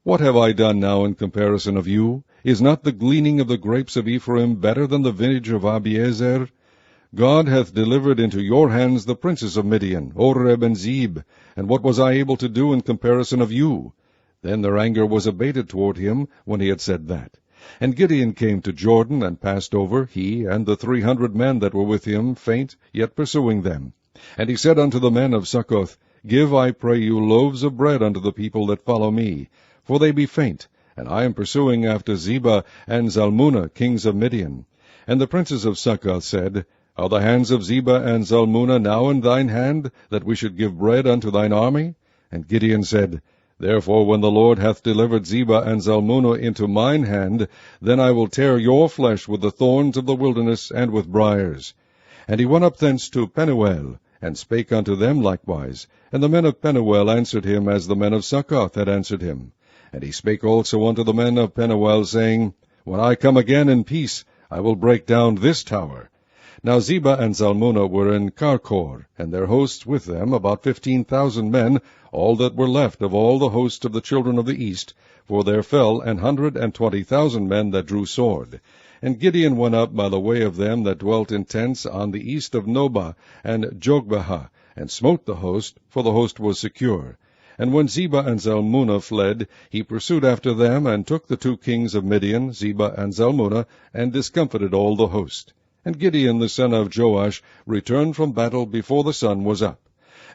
What have I done now in comparison of you? Is not the gleaning of the grapes of Ephraim better than the vintage of Abiezer? God hath delivered into your hands the princes of Midian, Oreb and Zeb, and what was I able to do in comparison of you? Then their anger was abated toward him, when he had said that. And Gideon came to Jordan, and passed over, he and the 300 men that were with him, faint, yet pursuing them. And he said unto the men of Succoth, Give, I pray you, loaves of bread unto the people that follow me, for they be faint, and I am pursuing after Zebah and Zalmunna, kings of Midian. And the princes of Succoth said, Are the hands of Zebah and Zalmunna now in thine hand, that we should give bread unto thine army? And Gideon said, Therefore when the Lord hath delivered Zebah and Zalmunna into mine hand, then I will tear your flesh with the thorns of the wilderness and with briers. And he went up thence to Penuel, and spake unto them likewise. And the men of Penuel answered him as the men of Succoth had answered him. And he spake also unto the men of Penuel, saying, When I come again in peace, I will break down this tower. Now Zebah and Zalmunna were in Karkor, and their hosts with them, about 15,000 men, all that were left of all the host of the children of the east, for there fell 120,000 men that drew sword. And Gideon went up by the way of them that dwelt in tents on the east of Nobah and Jogbehah, and smote the host, for the host was secure. And when Zebah and Zalmunna fled, he pursued after them, and took the 2 kings of Midian, Zebah and Zalmunna, and discomfited all the host. And Gideon the son of Joash returned from battle before the sun was up,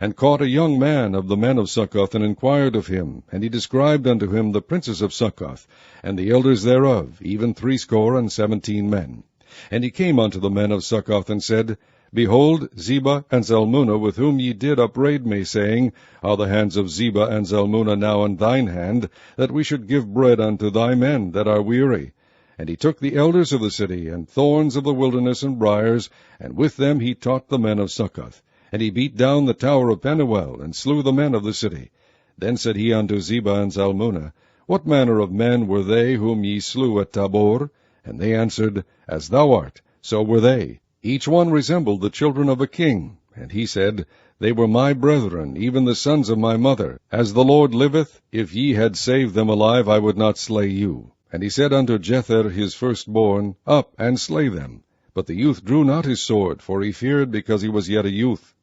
and caught a young man of the men of Succoth, and inquired of him. And he described unto him the princes of Succoth, and the elders thereof, even 70 men. And he came unto the men of Succoth, and said, Behold, Zebah and Zalmunna, with whom ye did upbraid me, saying, Are the hands of Zebah and Zalmunna now in thine hand, that we should give bread unto thy men that are weary? And he took the elders of the city, and thorns of the wilderness, and briers, and with them he taught the men of Succoth. And he beat down the tower of Penuel, and slew the men of the city. Then said he unto Zebah and Zalmunna, What manner of men were they whom ye slew at Tabor? And they answered, As thou art, so were they. Each one resembled the children of a king. And he said, They were my brethren, even the sons of my mother. As the Lord liveth, if ye had saved them alive, I would not slay you. And he said unto Jether his firstborn, Up, and slay them. But the youth drew not his sword, for he feared, because he was yet a youth.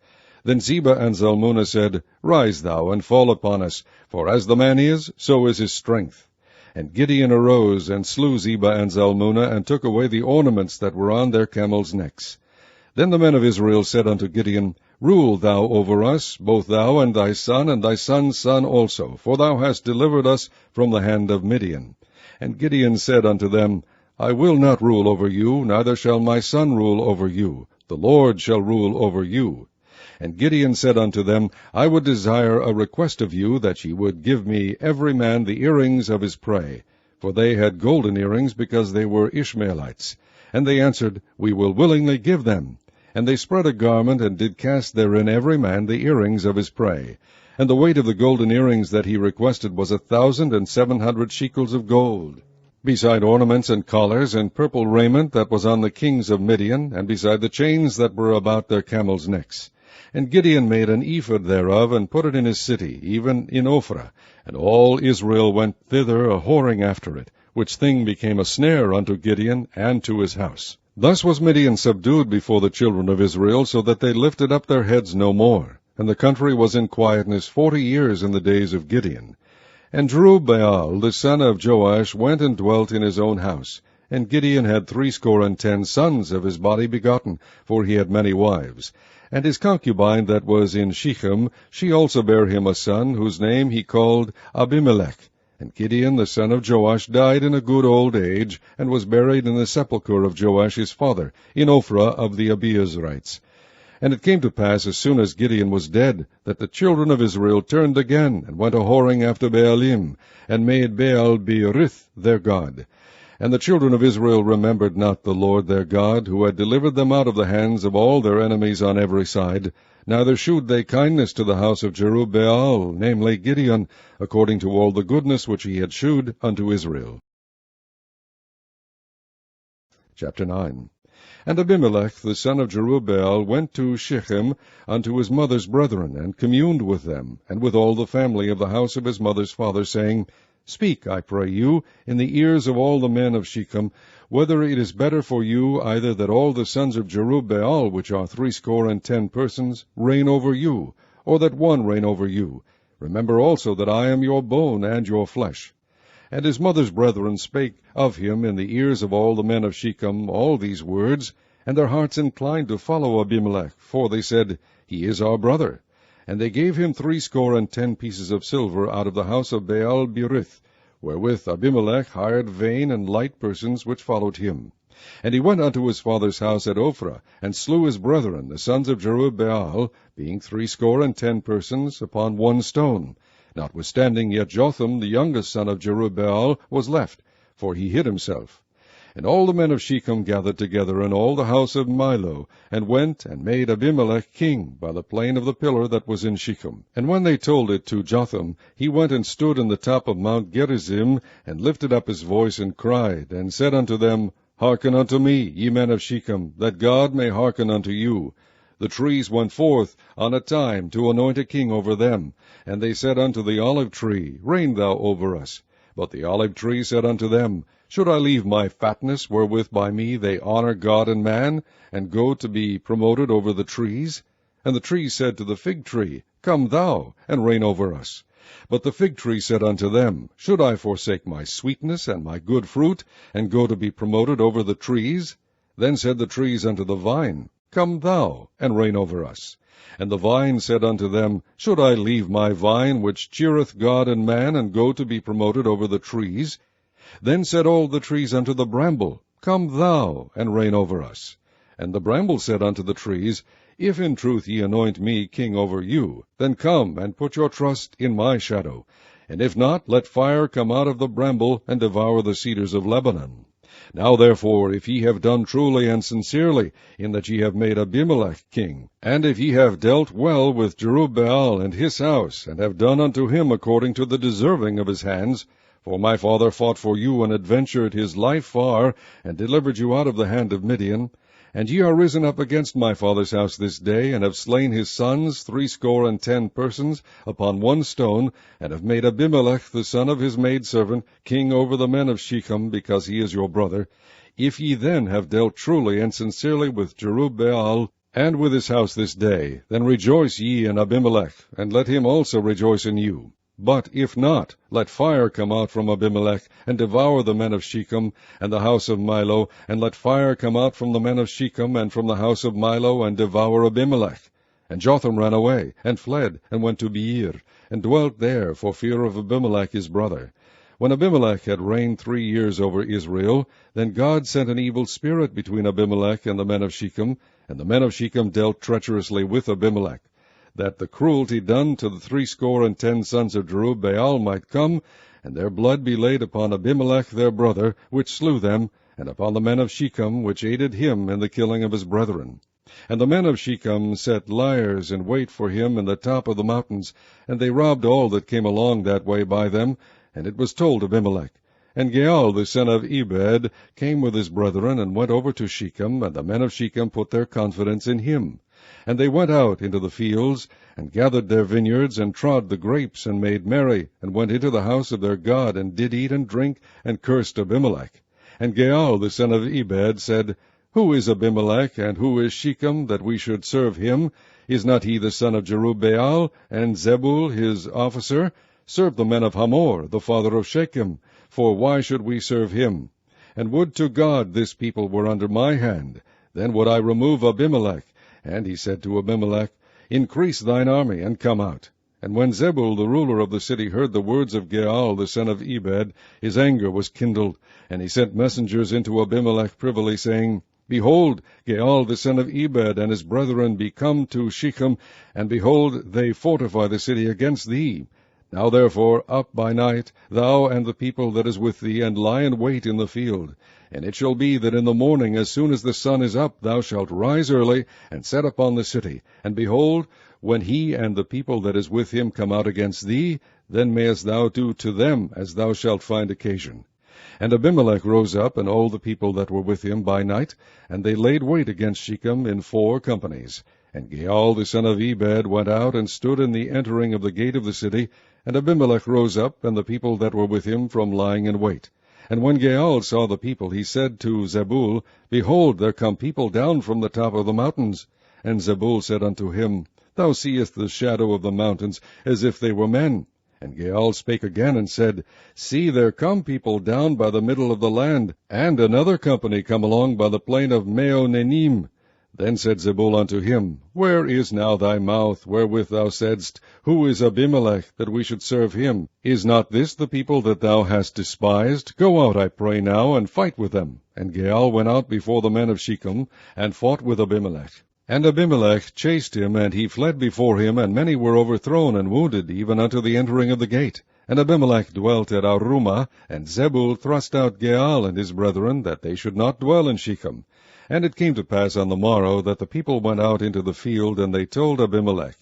Then Zebah and Zalmunna said, Rise thou, and fall upon us, for as the man is, so is his strength. And Gideon arose, and slew Zebah and Zalmunna, and took away the ornaments that were on their camels' necks. Then the men of Israel said unto Gideon, Rule thou over us, both thou and thy son's son also, for thou hast delivered us from the hand of Midian. And Gideon said unto them, I will not rule over you, neither shall my son rule over you. The Lord shall rule over you. And Gideon said unto them, I would desire a request of you, that ye would give me every man the earrings of his prey. For they had golden earrings, because they were Ishmaelites. And they answered, We will willingly give them. And they spread a garment, and did cast therein every man the earrings of his prey. And the weight of the golden earrings that he requested was 1,700 shekels of gold, beside ornaments and collars, and purple raiment that was on the kings of Midian, and beside the chains that were about their camels' necks. And Gideon made an ephod thereof, and put it in his city, even in Ophrah. And all Israel went thither a-whoring after it, which thing became a snare unto Gideon and to his house. Thus was Midian subdued before the children of Israel, so that they lifted up their heads no more. And the country was in quietness 40 years in the days of Gideon. And Jerubbaal the son of Joash went and dwelt in his own house. And Gideon had 70 sons of his body begotten, for he had many wives. And his concubine that was in Shechem, she also bare him a son, whose name he called Abimelech. And Gideon the son of Joash died in a good old age, and was buried in the sepulchre of Joash his father, in Ophrah of the Abiezrites. And it came to pass, as soon as Gideon was dead, that the children of Israel turned again, and went a-whoring after Baalim, and made Baal-Berith their god. And the children of Israel remembered not the Lord their God, who had delivered them out of the hands of all their enemies on every side, neither shewed they kindness to the house of Jerubbaal, namely Gideon, according to all the goodness which he had shewed unto Israel. Chapter 9. And Abimelech the son of Jerubbaal went to Shechem unto his mother's brethren, and communed with them, and with all the family of the house of his mother's father, saying, Speak, I pray you, in the ears of all the men of Shechem, whether it is better for you either that all the sons of Jerubbaal, which are 70 persons, reign over you, or that one reign over you. Remember also that I am your bone and your flesh. And his mother's brethren spake of him in the ears of all the men of Shechem all these words, and their hearts inclined to follow Abimelech, for they said, He is our brother. And they gave him 70 pieces of silver out of the house of Baal-Berith, wherewith Abimelech hired vain and light persons which followed him. And he went unto his father's house at Ophrah, and slew his brethren, the sons of Jerubbaal, being 70 persons, upon one stone. Notwithstanding, yet Jotham, the youngest son of Jerubbaal, was left, for he hid himself. And all the men of Shechem gathered together, and all the house of Milo, and went and made Abimelech king by the plain of the pillar that was in Shechem. And when they told it to Jotham, he went and stood in the top of Mount Gerizim, and lifted up his voice, and cried, and said unto them, Hearken unto me, ye men of Shechem, that God may hearken unto you. The trees went forth on a time to anoint a king over them. And they said unto the olive tree, Reign thou over us. But the olive tree said unto them, Should I leave my fatness, wherewith by me they honor God and man, and go to be promoted over the trees? And the tree said to the fig tree, Come thou, and reign over us. But the fig tree said unto them, Should I forsake my sweetness and my good fruit, and go to be promoted over the trees? Then said the trees unto the vine, Come thou, and reign over us. And the vine said unto them, Should I leave my vine, which cheereth God and man, and go to be promoted over the trees? Then said all the trees unto the bramble, Come thou, and reign over us. And the bramble said unto the trees, If in truth ye anoint me king over you, then come, and put your trust in my shadow. And if not, let fire come out of the bramble, and devour the cedars of Lebanon. Now therefore, if ye have done truly and sincerely, in that ye have made Abimelech king, and if ye have dealt well with Jerubbaal and his house, and have done unto him according to the deserving of his hands, for my father fought for you, and adventured his life far, and delivered you out of the hand of Midian, and ye are risen up against my father's house this day, and have slain his sons 70 persons upon one stone, and have made Abimelech the son of his maidservant king over the men of Shechem, because he is your brother. If ye then have dealt truly and sincerely with Jerubbaal and with his house this day, then rejoice ye in Abimelech, and let him also rejoice in you. But if not, let fire come out from Abimelech, and devour the men of Shechem, and the house of Milo, and let fire come out from the men of Shechem, and from the house of Milo, and devour Abimelech. And Jotham ran away, and fled, and went to Beer, and dwelt there for fear of Abimelech his brother. When Abimelech had reigned 3 years over Israel, then God sent an evil spirit between Abimelech and the men of Shechem, and the men of Shechem dealt treacherously with Abimelech, that the cruelty done to the 70 sons of Jerubbaal might come, and their blood be laid upon Abimelech their brother, which slew them, and upon the men of Shechem, which aided him in the killing of his brethren. And the men of Shechem set liers in wait for him in the top of the mountains, and they robbed all that came along that way by them, and it was told Abimelech. And Gaal the son of Ebed came with his brethren, and went over to Shechem, and the men of Shechem put their confidence in him. And they went out into the fields, and gathered their vineyards, and trod the grapes, and made merry, and went into the house of their God, and did eat and drink, and cursed Abimelech. And Gaal the son of Ebed said, Who is Abimelech, and who is Shechem, that we should serve him? Is not he the son of Jerubbaal, and Zebul his officer? Serve the men of Hamor, the father of Shechem, for why should we serve him? And would to God this people were under my hand, then would I remove Abimelech. And he said to Abimelech, Increase thine army, and come out. And when Zebul the ruler of the city heard the words of Gaal the son of Ebed, his anger was kindled, and he sent messengers into Abimelech privily, saying, Behold, Gaal the son of Ebed and his brethren be come to Shechem, and behold, they fortify the city against thee. Now therefore up by night, thou and the people that is with thee, and lie in wait in the field. And it shall be that in the morning, as soon as the sun is up, thou shalt rise early, and set upon the city. And behold, when he and the people that is with him come out against thee, then mayest thou do to them as thou shalt find occasion. And Abimelech rose up, and all the people that were with him by night, and they laid wait against Shechem in 4 companies. And Gaal the son of Ebed went out, and stood in the entering of the gate of the city, and Abimelech rose up, and the people that were with him from lying in wait. And when Gaal saw the people, he said to Zebul, Behold, there come people down from the top of the mountains. And Zebul said unto him, Thou seest the shadow of the mountains, as if they were men. And Gaal spake again, and said, See, there come people down by the middle of the land, and another company come along by the plain of Meonenim. Then said Zebul unto him, Where is now thy mouth, wherewith thou saidst, Who is Abimelech, that we should serve him? Is not this the people that thou hast despised? Go out, I pray now, and fight with them. And Gaal went out before the men of Shechem, and fought with Abimelech. And Abimelech chased him, and he fled before him, and many were overthrown and wounded, even unto the entering of the gate. And Abimelech dwelt at Arumah, and Zebul thrust out Gaal and his brethren, that they should not dwell in Shechem. And it came to pass on the morrow that the people went out into the field, and they told Abimelech.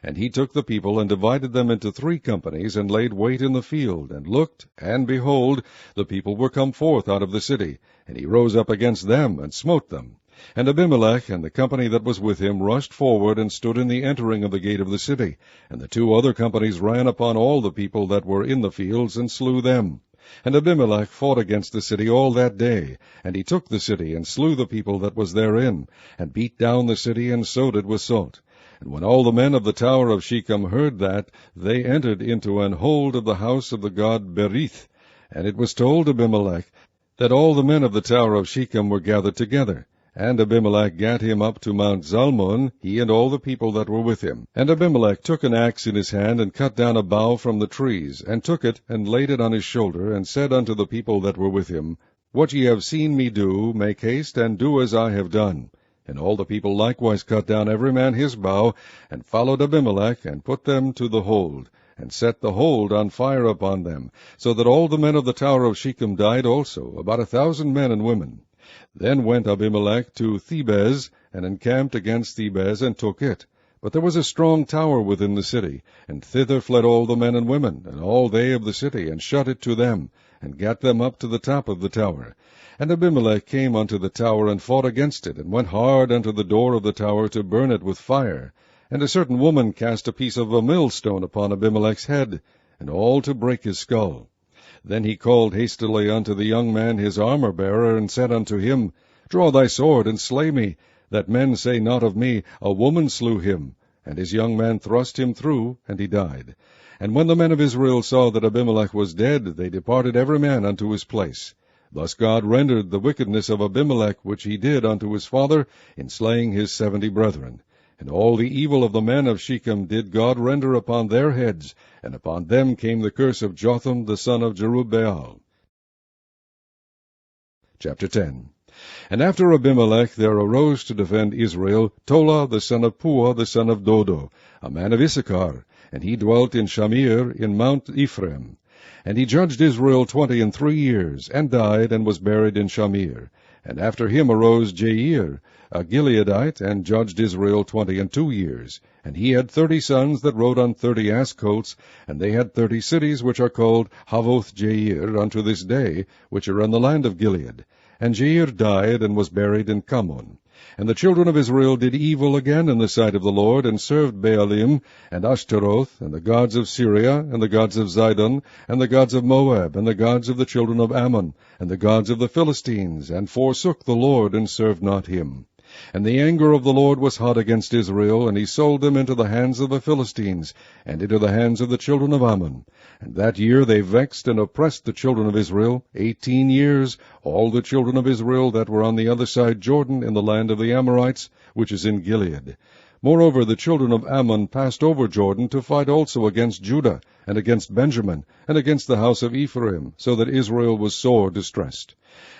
And he took the people, and divided them into 3 companies, and laid wait in the field, and looked, and behold, the people were come forth out of the city. And he rose up against them, and smote them. And Abimelech and the company that was with him rushed forward, and stood in the entering of the gate of the city. And the 2 other companies ran upon all the people that were in the fields, and slew them. And Abimelech fought against the city all that day, and he took the city, and slew the people that was therein, and beat down the city, and sowed it with salt. And when all the men of the tower of Shechem heard that, they entered into an hold of the house of the god Berith. And it was told Abimelech that all the men of the tower of Shechem were gathered together. And Abimelech gat him up to Mount Zalmon, he and all the people that were with him. And Abimelech took an axe in his hand, and cut down a bough from the trees, and took it, and laid it on his shoulder, and said unto the people that were with him, What ye have seen me do, make haste, and do as I have done. And all the people likewise cut down every man his bough, and followed Abimelech, and put them to the hold, and set the hold on fire upon them, so that all the men of the tower of Shechem died also, about 1,000 men and women. Then went Abimelech to Thebez, and encamped against Thebez, and took it. But there was a strong tower within the city, and thither fled all the men and women, and all they of the city, and shut it to them, and gat them up to the top of the tower. And Abimelech came unto the tower, and fought against it, and went hard unto the door of the tower to burn it with fire. And a certain woman cast a piece of a millstone upon Abimelech's head, and all to break his skull. Then he called hastily unto the young man his armor-bearer, and said unto him, Draw thy sword, and slay me, that men say not of me, A woman slew him. And his young man thrust him through, and he died. And when the men of Israel saw that Abimelech was dead, they departed every man unto his place. Thus God rendered the wickedness of Abimelech, which he did unto his father, in slaying his 70 brethren. And all the evil of the men of Shechem did God render upon their heads, and upon them came the curse of Jotham the son of Jerubbaal. Chapter 10. And after Abimelech there arose to defend Israel Tola the son of Puah the son of Dodo, a man of Issachar, and he dwelt in Shamir in Mount Ephraim. And he judged Israel 23 years, and died, and was buried in Shamir. And after him arose Jair, a Gileadite, and judged Israel 22 years. And he had 30 sons that rode on 30 ass colts, and they had 30 cities, which are called Havoth Jair unto this day, which are in the land of Gilead. And Jair died, and was buried in Cammon. And the children of Israel did evil again in the sight of the Lord, and served Baalim, and Ashtaroth, and the gods of Syria, and the gods of Zidon, and the gods of Moab, and the gods of the children of Ammon, and the gods of the Philistines, and forsook the Lord, and served not him. And the anger of the Lord was hot against Israel, and he sold them into the hands of the Philistines, and into the hands of the children of Ammon. And that year they vexed and oppressed the children of Israel 18 years, all the children of Israel that were on the other side Jordan, in the land of the Amorites, which is in Gilead. Moreover, the children of Ammon passed over Jordan to fight also against Judah, and against Benjamin, and against the house of Ephraim, so that Israel was sore distressed.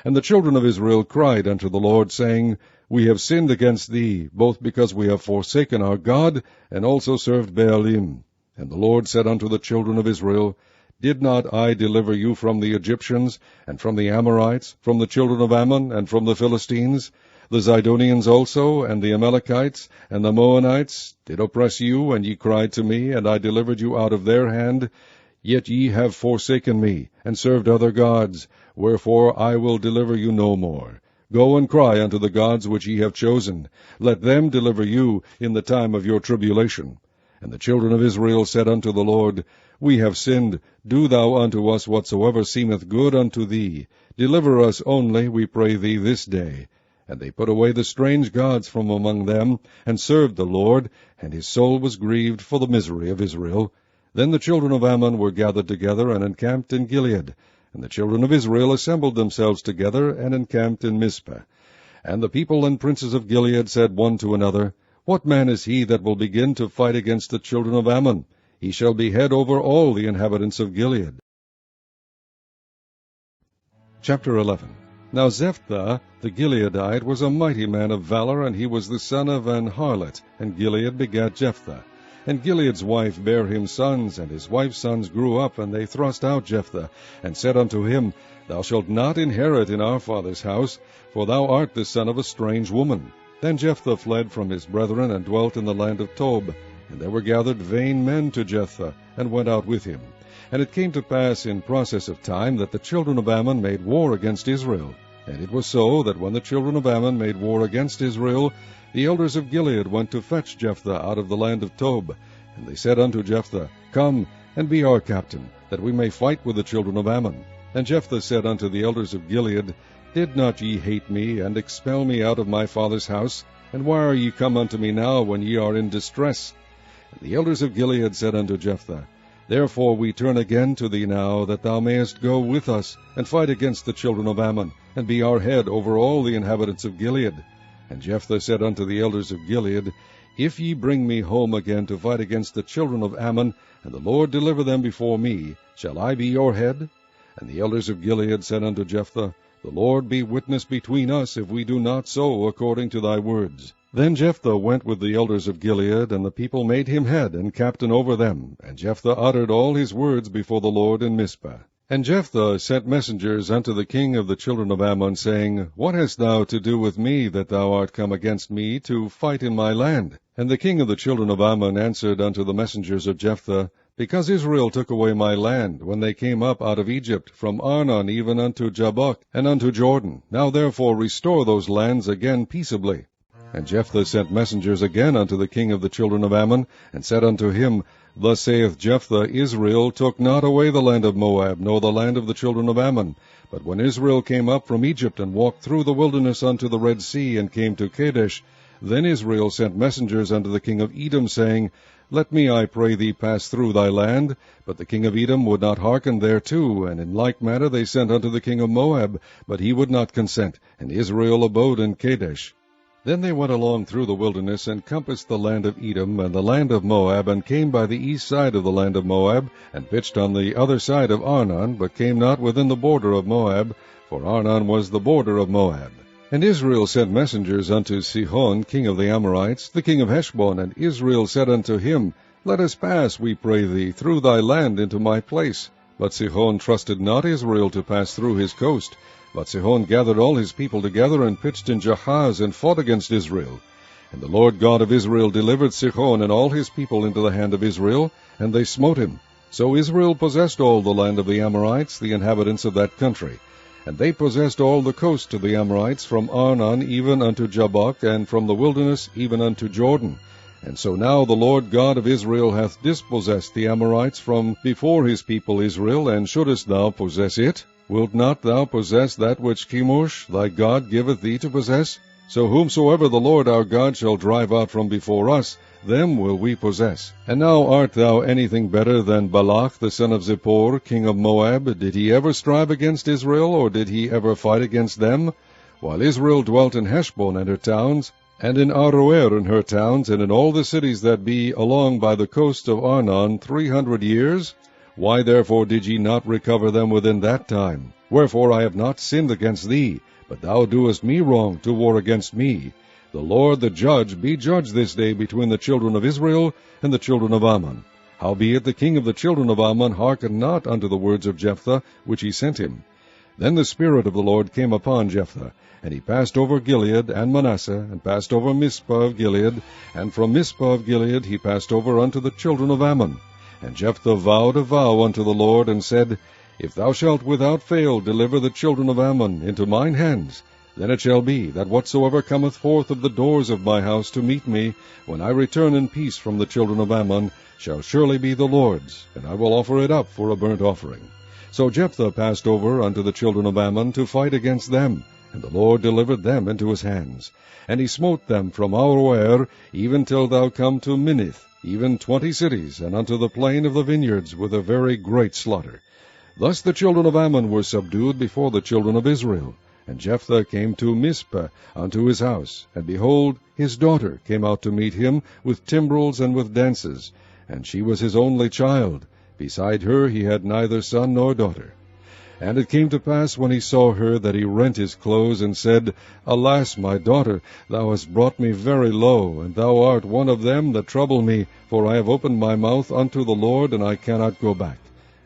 And the children of Israel cried unto the Lord, saying, We have sinned against thee, both because we have forsaken our God, and also served Baalim. And the Lord said unto the children of Israel, Did not I deliver you from the Egyptians, and from the Amorites, from the children of Ammon, and from the Philistines? The Zidonians also, and the Amalekites, and the Moabites did oppress you, and ye cried to me, and I delivered you out of their hand. Yet ye have forsaken me, and served other gods, wherefore I will deliver you no more. Go and cry unto the gods which ye have chosen. Let them deliver you in the time of your tribulation. And the children of Israel said unto the Lord, We have sinned. Do thou unto us whatsoever seemeth good unto thee. Deliver us only, we pray thee, this day. And they put away the strange gods from among them, and served the Lord, and his soul was grieved for the misery of Israel. Then the children of Ammon were gathered together, and encamped in Gilead. And the children of Israel assembled themselves together, and encamped in Mizpah. And the people and princes of Gilead said one to another, What man is he that will begin to fight against the children of Ammon? He shall be head over all the inhabitants of Gilead. Chapter 11. Now Jephthah the Gileadite was a mighty man of valor, and he was the son of an harlot, and Gilead begat Jephthah. And Gilead's wife bare him sons, and his wife's sons grew up, and they thrust out Jephthah, and said unto him, Thou shalt not inherit in our father's house, for thou art the son of a strange woman. Then Jephthah fled from his brethren, and dwelt in the land of Tob. And there were gathered vain men to Jephthah, and went out with him. And it came to pass in process of time that the children of Ammon made war against Israel. And it was so that when the children of Ammon made war against Israel, the elders of Gilead went to fetch Jephthah out of the land of Tob. And they said unto Jephthah, Come, and be our captain, that we may fight with the children of Ammon. And Jephthah said unto the elders of Gilead, Did not ye hate me, and expel me out of my father's house? And why are ye come unto me now, when ye are in distress? And the elders of Gilead said unto Jephthah, Therefore we turn again to thee now, that thou mayest go with us, and fight against the children of Ammon, and be our head over all the inhabitants of Gilead. And Jephthah said unto the elders of Gilead, If ye bring me home again to fight against the children of Ammon, and the Lord deliver them before me, shall I be your head? And the elders of Gilead said unto Jephthah, The Lord be witness between us, if we do not so according to thy words. Then Jephthah went with the elders of Gilead, and the people made him head and captain over them. And Jephthah uttered all his words before the Lord in Mizpah. And Jephthah sent messengers unto the king of the children of Ammon, saying, What hast thou to do with me, that thou art come against me to fight in my land? And the king of the children of Ammon answered unto the messengers of Jephthah, Because Israel took away my land, when they came up out of Egypt, from Arnon even unto Jabbok, and unto Jordan. Now therefore restore those lands again peaceably. And Jephthah sent messengers again unto the king of the children of Ammon, and said unto him, Thus saith Jephthah, Israel took not away the land of Moab, nor the land of the children of Ammon. But when Israel came up from Egypt, and walked through the wilderness unto the Red Sea, and came to Kadesh, then Israel sent messengers unto the king of Edom, saying, Let me, I pray thee, pass through thy land. But the king of Edom would not hearken thereto, and in like manner they sent unto the king of Moab, but he would not consent, and Israel abode in Kadesh. Then they went along through the wilderness, and compassed the land of Edom, and the land of Moab, and came by the east side of the land of Moab, and pitched on the other side of Arnon, but came not within the border of Moab, for Arnon was the border of Moab. And Israel sent messengers unto Sihon, king of the Amorites, the king of Heshbon, and Israel said unto him, Let us pass, we pray thee, through thy land into my place. But Sihon trusted not Israel to pass through his coast. But Sihon gathered all his people together, and pitched in Jahaz, and fought against Israel. And the Lord God of Israel delivered Sihon and all his people into the hand of Israel, and they smote him. So Israel possessed all the land of the Amorites, the inhabitants of that country. And they possessed all the coast of the Amorites, from Arnon even unto Jabbok, and from the wilderness even unto Jordan. And so now the Lord God of Israel hath dispossessed the Amorites from before his people Israel, and shouldest thou possess it? Wilt not thou possess that which Chemosh thy God giveth thee to possess? So whomsoever the Lord our God shall drive out from before us, them will we possess. And now art thou anything better than Balak the son of Zippor, king of Moab? Did he ever strive against Israel, or did he ever fight against them? While Israel dwelt in Heshbon and her towns, and in Aroer and her towns, and in all the cities that be along by the coast of Arnon 300 years? Why therefore did ye not recover them within that time? Wherefore I have not sinned against thee, but thou doest me wrong to war against me. The Lord the judge be judge this day between the children of Israel and the children of Ammon. Howbeit the king of the children of Ammon hearkened not unto the words of Jephthah, which he sent him. Then the Spirit of the Lord came upon Jephthah, and he passed over Gilead and Manasseh, and passed over Mizpah of Gilead, and from Mizpah of Gilead he passed over unto the children of Ammon. And Jephthah vowed a vow unto the Lord, and said, If thou shalt without fail deliver the children of Ammon into mine hands, then it shall be, that whatsoever cometh forth of the doors of my house to meet me, when I return in peace from the children of Ammon, shall surely be the Lord's, and I will offer it up for a burnt offering. So Jephthah passed over unto the children of Ammon to fight against them, and the Lord delivered them into his hands. And he smote them from Aroer even till thou come to Minnith, even 20 cities, and unto the plain of the vineyards, with a very great slaughter. Thus the children of Ammon were subdued before the children of Israel. And Jephthah came to Mizpah unto his house, and behold, his daughter came out to meet him with timbrels and with dances, and she was his only child. Beside her he had neither son nor daughter. And it came to pass, when he saw her, that he rent his clothes, and said, Alas, my daughter, thou hast brought me very low, and thou art one of them that trouble me, for I have opened my mouth unto the Lord, and I cannot go back.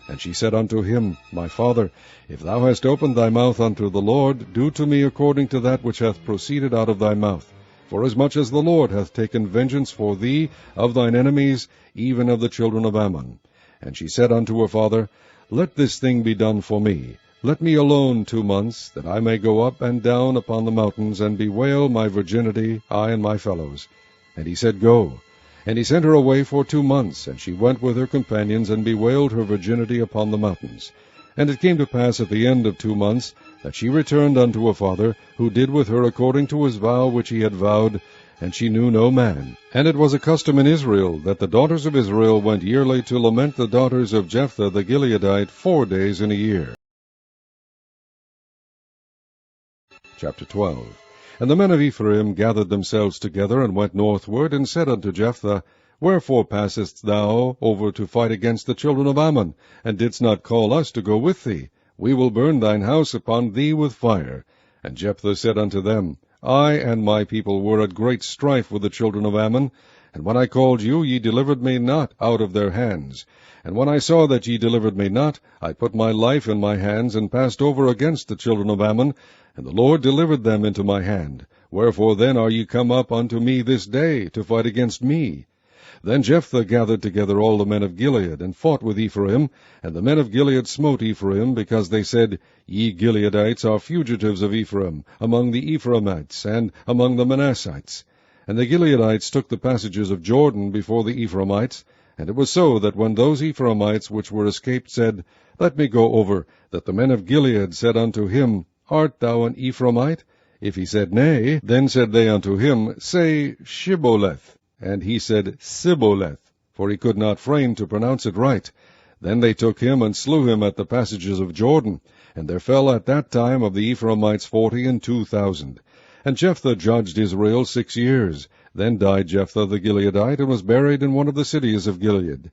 And she said unto him, My father, if thou hast opened thy mouth unto the Lord, do to me according to that which hath proceeded out of thy mouth. Forasmuch as the Lord hath taken vengeance for thee of thine enemies, even of the children of Ammon. And she said unto her father, Let this thing be done for me. Let me alone 2 months, that I may go up and down upon the mountains, and bewail my virginity, I and my fellows. And he said, Go. And he sent her away for 2 months, and she went with her companions, and bewailed her virginity upon the mountains. And it came to pass at the end of 2 months, that she returned unto her father, who did with her according to his vow which he had vowed, and she knew no man. And it was a custom in Israel, that the daughters of Israel went yearly to lament the daughters of Jephthah the Gileadite 4 days in a year. Chapter 12. And the men of Ephraim gathered themselves together, and went northward, and said unto Jephthah, Wherefore passest thou over to fight against the children of Ammon, and didst not call us to go with thee? We will burn thine house upon thee with fire. And Jephthah said unto them, I and my people were at great strife with the children of Ammon, and when I called you, ye delivered me not out of their hands. And when I saw that ye delivered me not, I put my life in my hands, and passed over against the children of Ammon, and the Lord delivered them into my hand. Wherefore then are ye come up unto me this day, to fight against me? Then Jephthah gathered together all the men of Gilead, and fought with Ephraim. And the men of Gilead smote Ephraim, because they said, Ye Gileadites are fugitives of Ephraim, among the Ephraimites, and among the Manassites. And the Gileadites took the passages of Jordan before the Ephraimites. And it was so that when those Ephraimites which were escaped said, Let me go over, that the men of Gilead said unto him, Art thou an Ephraimite? If he said, Nay, then said they unto him, Say, Shibboleth. And he said, Sibboleth, for he could not frame to pronounce it right. Then they took him, and slew him at the passages of Jordan. And there fell at that time of the Ephraimites 42,000. And Jephthah judged Israel 6 years. Then died Jephthah the Gileadite, and was buried in one of the cities of Gilead.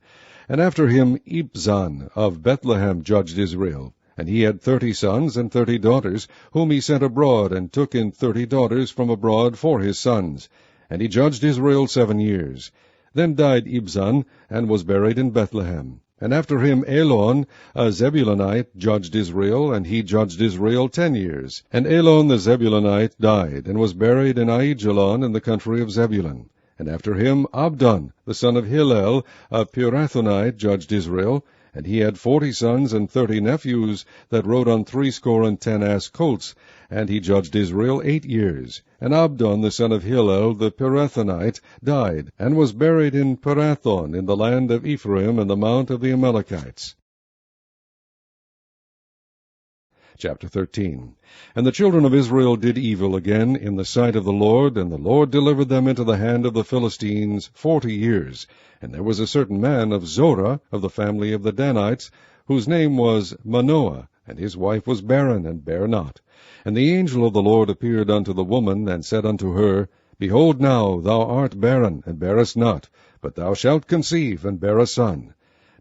And after him Ibzan of Bethlehem judged Israel. And he had 30 sons and 30 daughters, whom he sent abroad, and took in 30 daughters from abroad for his sons. And he judged Israel 7 years. Then died Ibzan, and was buried in Bethlehem. And after him Elon, a Zebulonite, judged Israel, and he judged Israel 10 years. And Elon the Zebulonite died, and was buried in Aijalon in the country of Zebulun. And after him Abdon, the son of Hillel, a Pirathonite, judged Israel. And he had 40 sons and 30 nephews, that rode on 70 ass colts. And he judged Israel 8 years. And Abdon, the son of Hillel, the Pirathonite, died, and was buried in Pirathon, in the land of Ephraim, in the mount of the Amalekites. Chapter 13. And the children of Israel did evil again in the sight of the Lord, and the Lord delivered them into the hand of the Philistines 40 years. And there was a certain man of Zorah, of the family of the Danites, whose name was Manoah, and his wife was barren, and bare not. And the angel of the Lord appeared unto the woman, and said unto her, Behold now, thou art barren, and bearest not, but thou shalt conceive, and bear a son.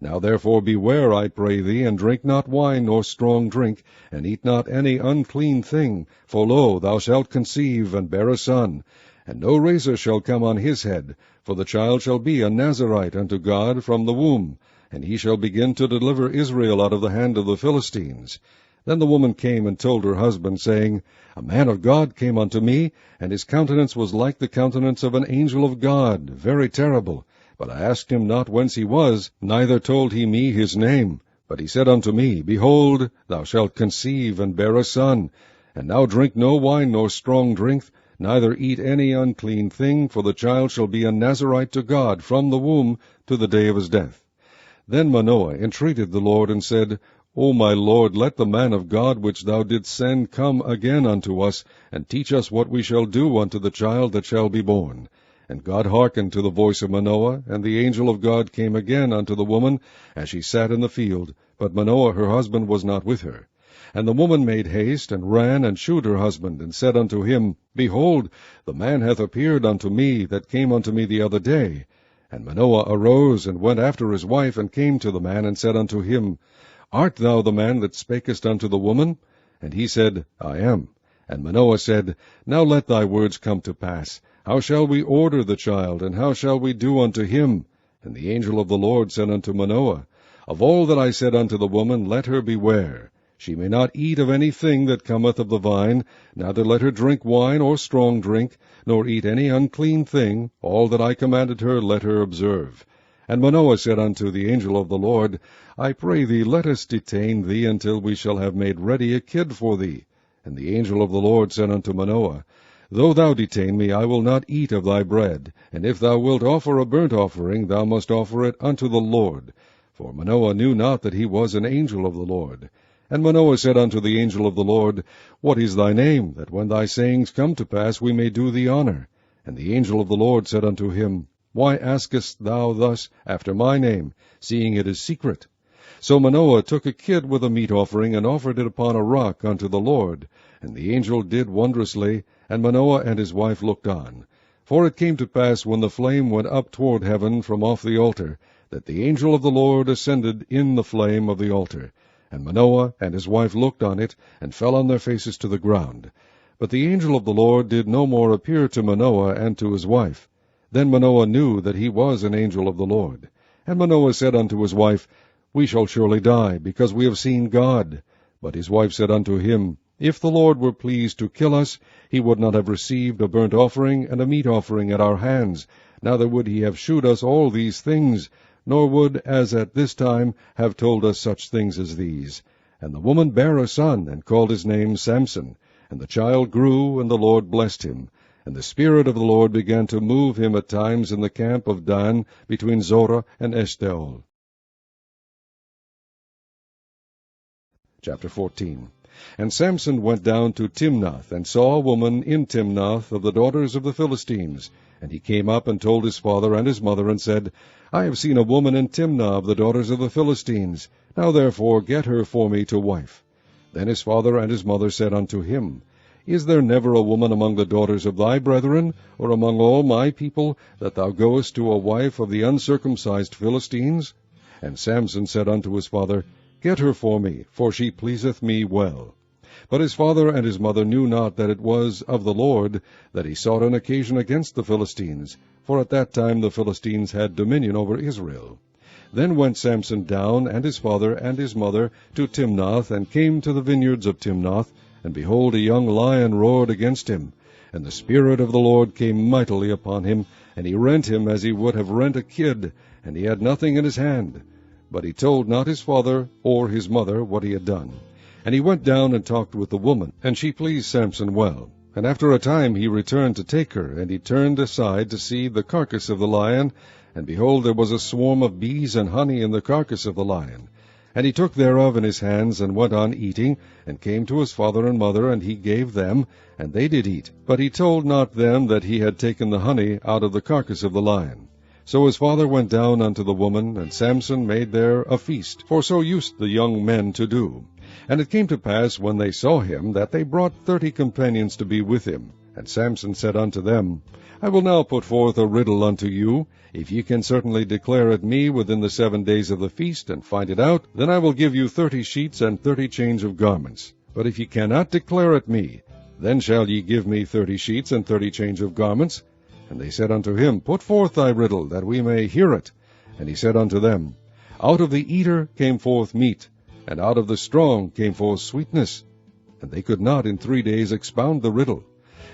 Now therefore beware, I pray thee, and drink not wine nor strong drink, and eat not any unclean thing, for lo, thou shalt conceive, and bear a son. And no razor shall come on his head, for the child shall be a Nazarite unto God from the womb, and he shall begin to deliver Israel out of the hand of the Philistines. Then the woman came and told her husband, saying, A man of God came unto me, and his countenance was like the countenance of an angel of God, very terrible. But I asked him not whence he was, neither told he me his name. But he said unto me, Behold, thou shalt conceive, and bear a son. And now drink no wine nor strong drink, neither eat any unclean thing, for the child shall be a Nazarite to God from the womb to the day of his death. Then Manoah entreated the Lord, and said, O my Lord, let the man of God which thou didst send come again unto us, and teach us what we shall do unto the child that shall be born. And God hearkened to the voice of Manoah, and the angel of God came again unto the woman, as she sat in the field, but Manoah her husband was not with her. And the woman made haste, and ran, and shewed her husband, and said unto him, Behold, the man hath appeared unto me, that came unto me the other day. And Manoah arose, and went after his wife, and came to the man, and said unto him, Art thou the man that spakest unto the woman? And he said, I am. And Manoah said, Now let thy words come to pass. How shall we order the child, and how shall we do unto him? And the angel of the Lord said unto Manoah, Of all that I said unto the woman, let her beware. She may not eat of any thing that cometh of the vine, neither let her drink wine or strong drink, nor eat any unclean thing. All that I commanded her, let her observe. And Manoah said unto the angel of the Lord, I pray thee, let us detain thee until we shall have made ready a kid for thee. And the angel of the Lord said unto Manoah, Though thou detain me, I will not eat of thy bread. And if thou wilt offer a burnt offering, thou must offer it unto the Lord. For Manoah knew not that he was an angel of the Lord. And Manoah said unto the angel of the Lord, What is thy name, that when thy sayings come to pass we may do thee honor? And the angel of the Lord said unto him, Why askest thou thus after my name, seeing it is secret? So Manoah took a kid with a meat offering, and offered it upon a rock unto the Lord. And the angel did wondrously, and Manoah and his wife looked on. For it came to pass, when the flame went up toward heaven from off the altar, that the angel of the Lord ascended in the flame of the altar. And Manoah and his wife looked on it, and fell on their faces to the ground. But the angel of the Lord did no more appear to Manoah and to his wife. Then Manoah knew that he was an angel of the Lord. And Manoah said unto his wife, We shall surely die, because we have seen God. But his wife said unto him, If the Lord were pleased to kill us, he would not have received a burnt offering and a meat offering at our hands, neither would he have shewed us all these things, nor would, as at this time, have told us such things as these. And the woman bare a son, and called his name Samson. And the child grew, and the Lord blessed him. And the Spirit of the Lord began to move him at times in the camp of Dan, between Zorah and Eshtaol. Chapter 14. And Samson went down to Timnath, and saw a woman in Timnath of the daughters of the Philistines. And he came up and told his father and his mother, and said, I have seen a woman in Timnah of the daughters of the Philistines. Now therefore get her for me to wife. Then his father and his mother said unto him, Is there never a woman among the daughters of thy brethren, or among all my people, that thou goest to a wife of the uncircumcised Philistines? And Samson said unto his father, Get her for me, for she pleaseth me well. But his father and his mother knew not that it was of the Lord that he sought an occasion against the Philistines, for at that time the Philistines had dominion over Israel. Then went Samson down, and his father and his mother, to Timnath, and came to the vineyards of Timnath, and behold, a young lion roared against him. And the Spirit of the Lord came mightily upon him, and he rent him as he would have rent a kid, and he had nothing in his hand. But he told not his father or his mother what he had done. And he went down and talked with the woman, and she pleased Samson well. And after a time he returned to take her, and he turned aside to see the carcass of the lion, and behold, there was a swarm of bees and honey in the carcass of the lion. And he took thereof in his hands, and went on eating, and came to his father and mother, and he gave them, and they did eat. But he told not them that he had taken the honey out of the carcass of the lion. So his father went down unto the woman, and Samson made there a feast, for so used the young men to do. And it came to pass, when they saw him, that they brought 30 companions to be with him. And Samson said unto them, I will now put forth a riddle unto you. If ye can certainly declare it me within the 7 days of the feast, and find it out, then I will give you 30 sheets and 30 change of garments. But if ye cannot declare it me, then shall ye give me 30 sheets and 30 change of garments. And they said unto him, Put forth thy riddle, that we may hear it. And he said unto them, Out of the eater came forth meat, and out of the strong came forth sweetness. And they could not in 3 days expound the riddle.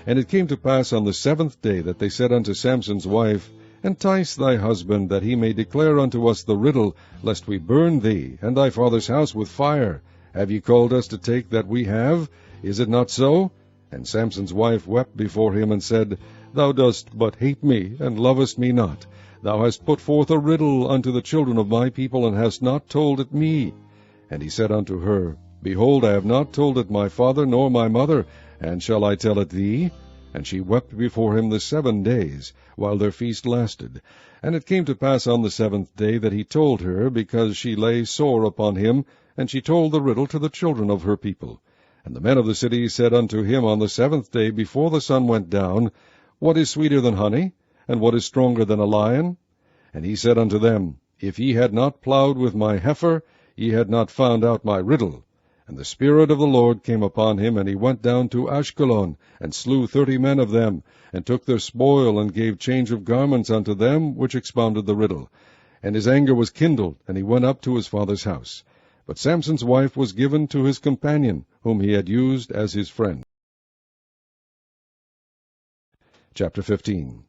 And it came to pass on the 7th day that they said unto Samson's wife, Entice thy husband, that he may declare unto us the riddle, lest we burn thee and thy father's house with fire. Have ye called us to take that we have? Is it not so? And Samson's wife wept before him, and said, Thou dost but hate me, and lovest me not. Thou hast put forth a riddle unto the children of my people, and hast not told it me. And he said unto her, Behold, I have not told it my father nor my mother, and shall I tell it thee? And she wept before him the 7 days, while their feast lasted. And it came to pass on the 7th day that he told her, because she lay sore upon him, and she told the riddle to the children of her people. And the men of the city said unto him on the 7th day, before the sun went down, What is sweeter than honey? And what is stronger than a lion? And he said unto them, If ye had not plowed with my heifer, ye had not found out my riddle. And the Spirit of the Lord came upon him, and he went down to Ashkelon, and slew 30 men of them, and took their spoil, and gave change of garments unto them which expounded the riddle. And his anger was kindled, and he went up to his father's house. But Samson's wife was given to his companion, whom he had used as his friend. Chapter 15.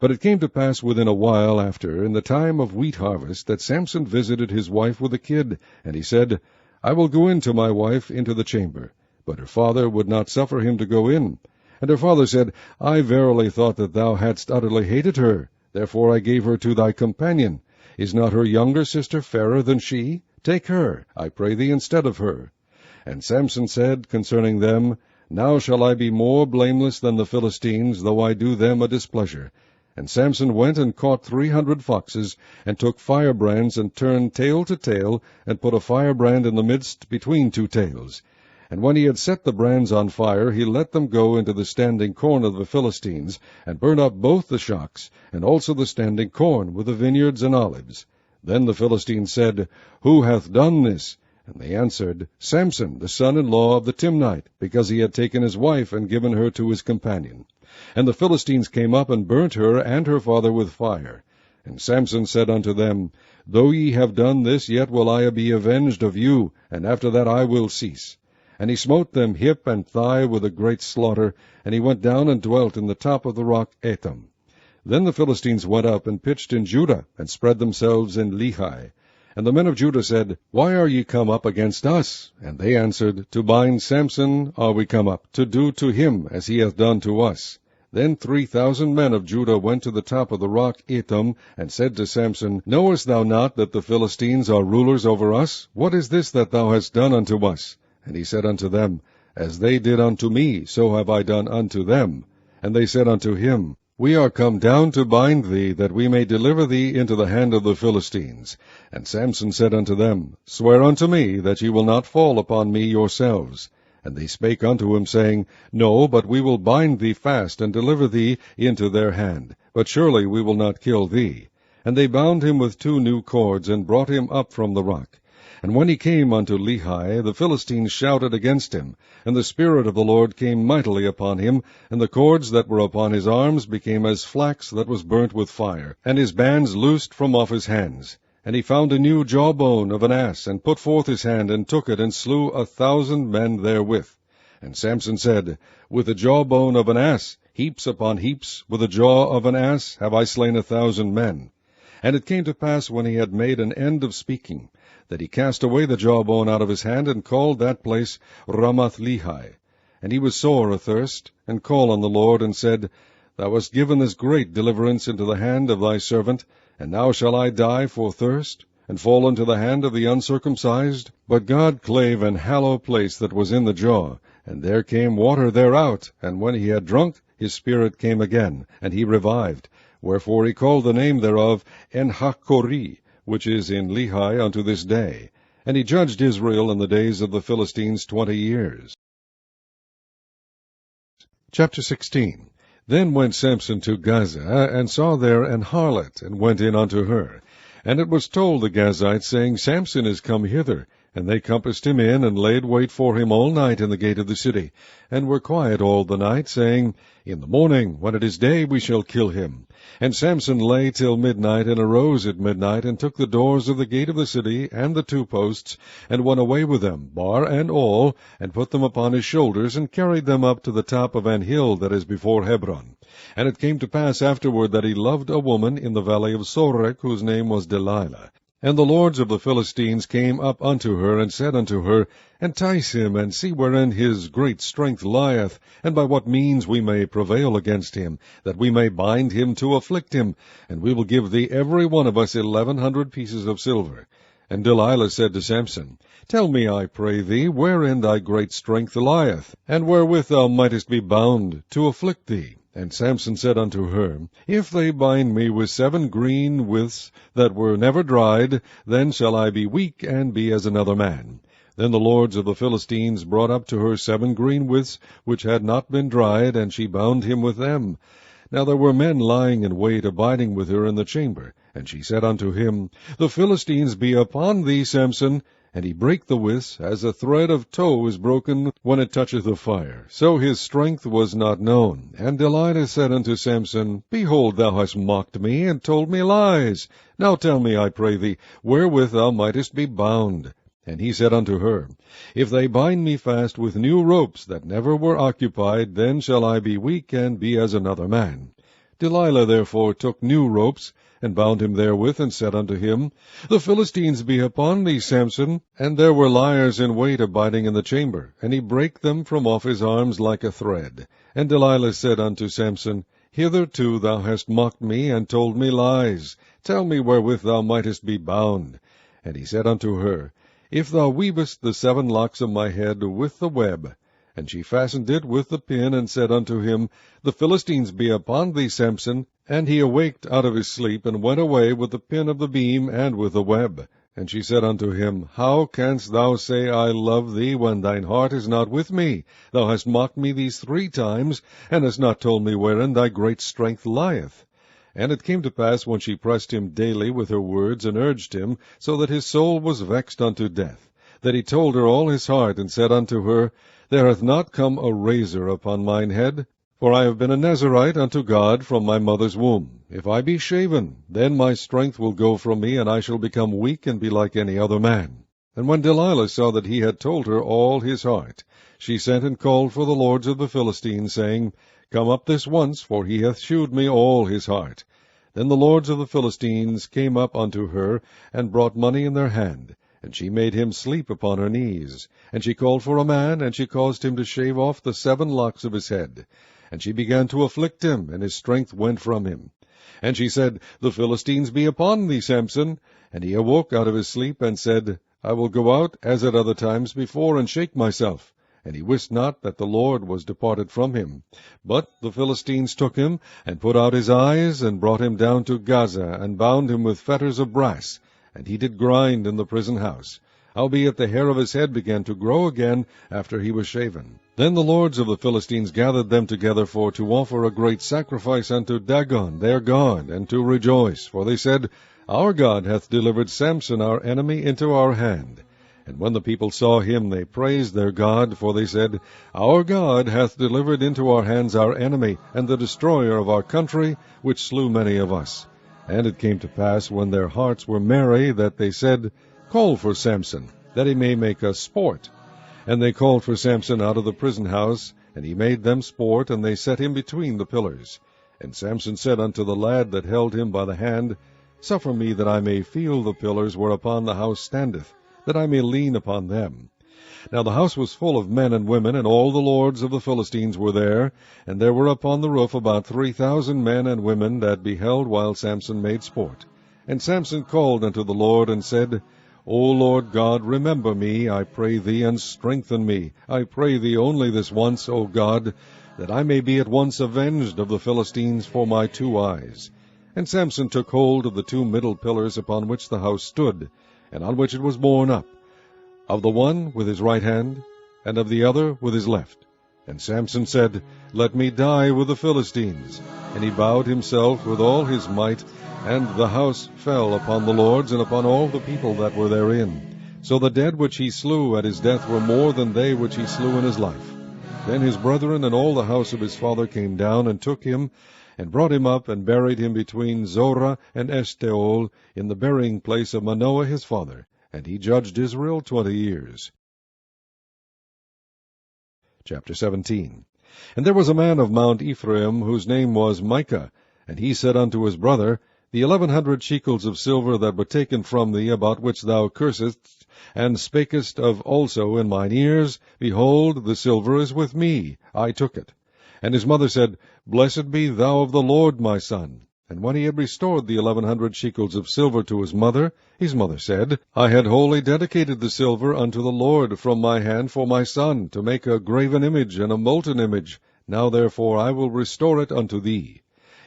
But it came to pass within a while after, in the time of wheat harvest, that Samson visited his wife with a kid, and he said, I will go in to my wife into the chamber. But her father would not suffer him to go in. And her father said, I verily thought that thou hadst utterly hated her. Therefore I gave her to thy companion. Is not her younger sister fairer than she? Take her, I pray thee, instead of her. And Samson said concerning them, Now shall I be more blameless than the Philistines, though I do them a displeasure. And Samson went and caught 300 foxes, and took firebrands, and turned tail to tail, and put a firebrand in the midst between two tails. And when he had set the brands on fire, he let them go into the standing corn of the Philistines, and burnt up both the shocks, and also the standing corn, with the vineyards and olives. Then the Philistines said, Who hath done this? And they answered, Samson, the son-in-law of the Timnite, because he had taken his wife, and given her to his companion. And the Philistines came up, and burnt her and her father with fire. And Samson said unto them, Though ye have done this, yet will I be avenged of you, and after that I will cease. And he smote them hip and thigh with a great slaughter, and he went down and dwelt in the top of the rock Etam. Then the Philistines went up and pitched in Judah, and spread themselves in Lehi. And the men of Judah said, Why are ye come up against us? And they answered, To bind Samson are we come up, to do to him as he hath done to us. Then 3,000 men of Judah went to the top of the rock Etam, and said to Samson, Knowest thou not that the Philistines are rulers over us? What is this that thou hast done unto us? And he said unto them, As they did unto me, so have I done unto them. And they said unto him, We are come down to bind thee, that we may deliver thee into the hand of the Philistines. And Samson said unto them, Swear unto me that ye will not fall upon me yourselves. And they spake unto him, saying, No, but we will bind thee fast, and deliver thee into their hand. But surely we will not kill thee. And they bound him with 2 new cords, and brought him up from the rock. And when he came unto Lehi, the Philistines shouted against him, and the Spirit of the Lord came mightily upon him, and the cords that were upon his arms became as flax that was burnt with fire, and his bands loosed from off his hands. And he found a new jawbone of an ass, and put forth his hand, and took it, and slew 1,000 men therewith. And Samson said, With the jawbone of an ass, heaps upon heaps, with the jaw of an ass, have I slain 1,000 men. And it came to pass, when he had made an end of speaking, that he cast away the jawbone out of his hand, and called that place Ramath-Lehi. And he was sore athirst, and called on the Lord, and said, Thou hast given this great deliverance into the hand of thy servant, and now shall I die for thirst, and fall into the hand of the uncircumcised? But God clave an hollow place that was in the jaw, and there came water thereout, and when he had drunk, his spirit came again, and he revived. Wherefore he called the name thereof En-hakkore, which is in Lehi unto this day. And he judged Israel in the days of the Philistines 20 years. Chapter 16. Then went Samson to Gaza, and saw there an harlot, and went in unto her. And it was told the Gazites, saying, Samson is come hither. And they compassed him in, and laid wait for him all night in the gate of the city, and were quiet all the night, saying, In the morning, when it is day, we shall kill him. And Samson lay till midnight, and arose at midnight, and took the doors of the gate of the city, and the 2 posts, and went away with them, bar and all, and put them upon his shoulders, and carried them up to the top of an hill that is before Hebron. And it came to pass afterward that he loved a woman in the valley of Sorek, whose name was Delilah. And the lords of the Philistines came up unto her, and said unto her, Entice him, and see wherein his great strength lieth, and by what means we may prevail against him, that we may bind him to afflict him, and we will give thee every one of us 1,100 pieces of silver. And Delilah said to Samson, Tell me, I pray thee, wherein thy great strength lieth, and wherewith thou mightest be bound to afflict thee. And Samson said unto her, If they bind me with 7 green withs that were never dried, then shall I be weak, and be as another man. Then the lords of the Philistines brought up to her 7 green withs, which had not been dried, and she bound him with them. Now there were men lying in wait, abiding with her in the chamber. And she said unto him, The Philistines be upon thee, Samson. And he brake the withs, as a thread of tow is broken when it toucheth the fire. So his strength was not known. And Delilah said unto Samson, Behold, thou hast mocked me, and told me lies. Now tell me, I pray thee, wherewith thou mightest be bound. And he said unto her, If they bind me fast with new ropes that never were occupied, then shall I be weak, and be as another man. Delilah therefore took new ropes, and bound him therewith, and said unto him, The Philistines be upon thee, Samson. And there were liers in wait abiding in the chamber, and he brake them from off his arms like a thread. And Delilah said unto Samson, Hitherto thou hast mocked me, and told me lies. Tell me wherewith thou mightest be bound. And he said unto her, If thou weavest the 7 locks of my head with the web, And she fastened it with the pin, and said unto him, The Philistines be upon thee, Samson. And he awaked out of his sleep, and went away with the pin of the beam and with the web. And she said unto him, How canst thou say, I love thee, when thine heart is not with me? Thou hast mocked me these 3 times, and hast not told me wherein thy great strength lieth. And it came to pass, when she pressed him daily with her words, and urged him, so that his soul was vexed unto death, that he told her all his heart, and said unto her, There hath not come a razor upon mine head, for I have been a Nazarite unto God from my mother's womb. If I be shaven, then my strength will go from me, and I shall become weak, and be like any other man. And when Delilah saw that he had told her all his heart, she sent and called for the lords of the Philistines, saying, Come up this once, for he hath shewed me all his heart. Then the lords of the Philistines came up unto her, and brought money in their hand. And she made him sleep upon her knees. And she called for a man, and she caused him to shave off the 7 locks of his head. And she began to afflict him, and his strength went from him. And she said, The Philistines be upon thee, Samson. And he awoke out of his sleep, and said, I will go out, as at other times before, and shake myself. And he wist not that the Lord was departed from him. But the Philistines took him, and put out his eyes, and brought him down to Gaza, and bound him with fetters of brass. And he did grind in the prison house. Howbeit the hair of his head began to grow again after he was shaven. Then the lords of the Philistines gathered them together for to offer a great sacrifice unto Dagon their god, and to rejoice. For they said, Our God hath delivered Samson our enemy into our hand. And when the people saw him, they praised their God, for they said, Our God hath delivered into our hands our enemy, and the destroyer of our country, which slew many of us. And it came to pass, when their hearts were merry, that they said, Call for Samson, that he may make us sport. And they called for Samson out of the prison house, and he made them sport, and they set him between the pillars. And Samson said unto the lad that held him by the hand, Suffer me that I may feel the pillars whereupon the house standeth, that I may lean upon them. Now the house was full of men and women, and all the lords of the Philistines were there, and there were upon the roof about 3,000 men and women that beheld while Samson made sport. And Samson called unto the Lord, and said, O Lord God, remember me, I pray thee, and strengthen me. I pray thee only this once, O God, that I may be at once avenged of the Philistines for my 2 eyes. And Samson took hold of the 2 middle pillars upon which the house stood, and on which it was borne up, of the one with his right hand, and of the other with his left. And Samson said, Let me die with the Philistines. And he bowed himself with all his might, and the house fell upon the lords, and upon all the people that were therein. So the dead which he slew at his death were more than they which he slew in his life. Then his brethren and all the house of his father came down, and took him, and brought him up, and buried him between Zorah and Eshtaol, in the burying place of Manoah his father. And he judged Israel 20 years. Chapter 17. And there was a man of Mount Ephraim, whose name was Micah. And he said unto his brother, The 1,100 shekels of silver that were taken from thee, about which thou cursedst, and spakest of also in mine ears, behold, the silver is with me, I took it. And his mother said, Blessed be thou of the Lord, my son. And when he had restored the 1,100 shekels of silver to his mother said, I had wholly dedicated the silver unto the Lord from my hand for my son, to make a graven image and a molten image. Now therefore I will restore it unto thee.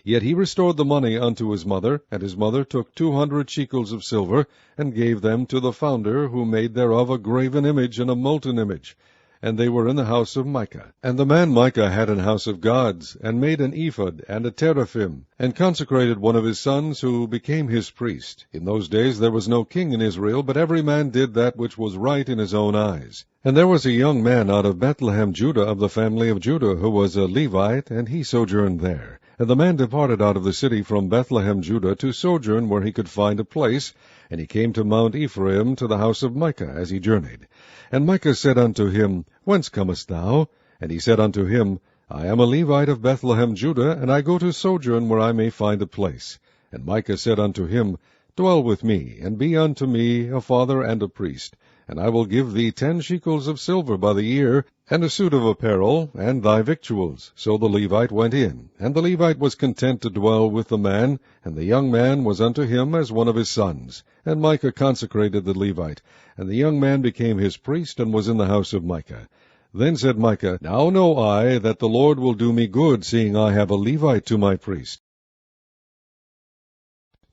Yet he restored the money unto his mother, and his mother took 200 shekels of silver, and gave them to the founder, who made thereof a graven image and a molten image. And they were in the house of Micah. And the man Micah had an house of gods, and made an ephod and a teraphim, and consecrated one of his sons, who became his priest. In those days there was no king in Israel, but every man did that which was right in his own eyes. And there was a young man out of Bethlehem, Judah, of the family of Judah, who was a Levite, and he sojourned there. And the man departed out of the city from Bethlehem, Judah, to sojourn where he could find a place, and he came to Mount Ephraim, to the house of Micah, as he journeyed. And Micah said unto him, Whence comest thou? And he said unto him, I am a Levite of Bethlehem, Judah, and I go to sojourn where I may find a place. And Micah said unto him, Dwell with me, and be unto me a father and a priest. And I will give thee 10 shekels of silver by the year, and a suit of apparel, and thy victuals. So the Levite went in, and the Levite was content to dwell with the man, and the young man was unto him as one of his sons. And Micah consecrated the Levite, and the young man became his priest, and was in the house of Micah. Then said Micah, Now know I that the Lord will do me good, seeing I have a Levite to my priest.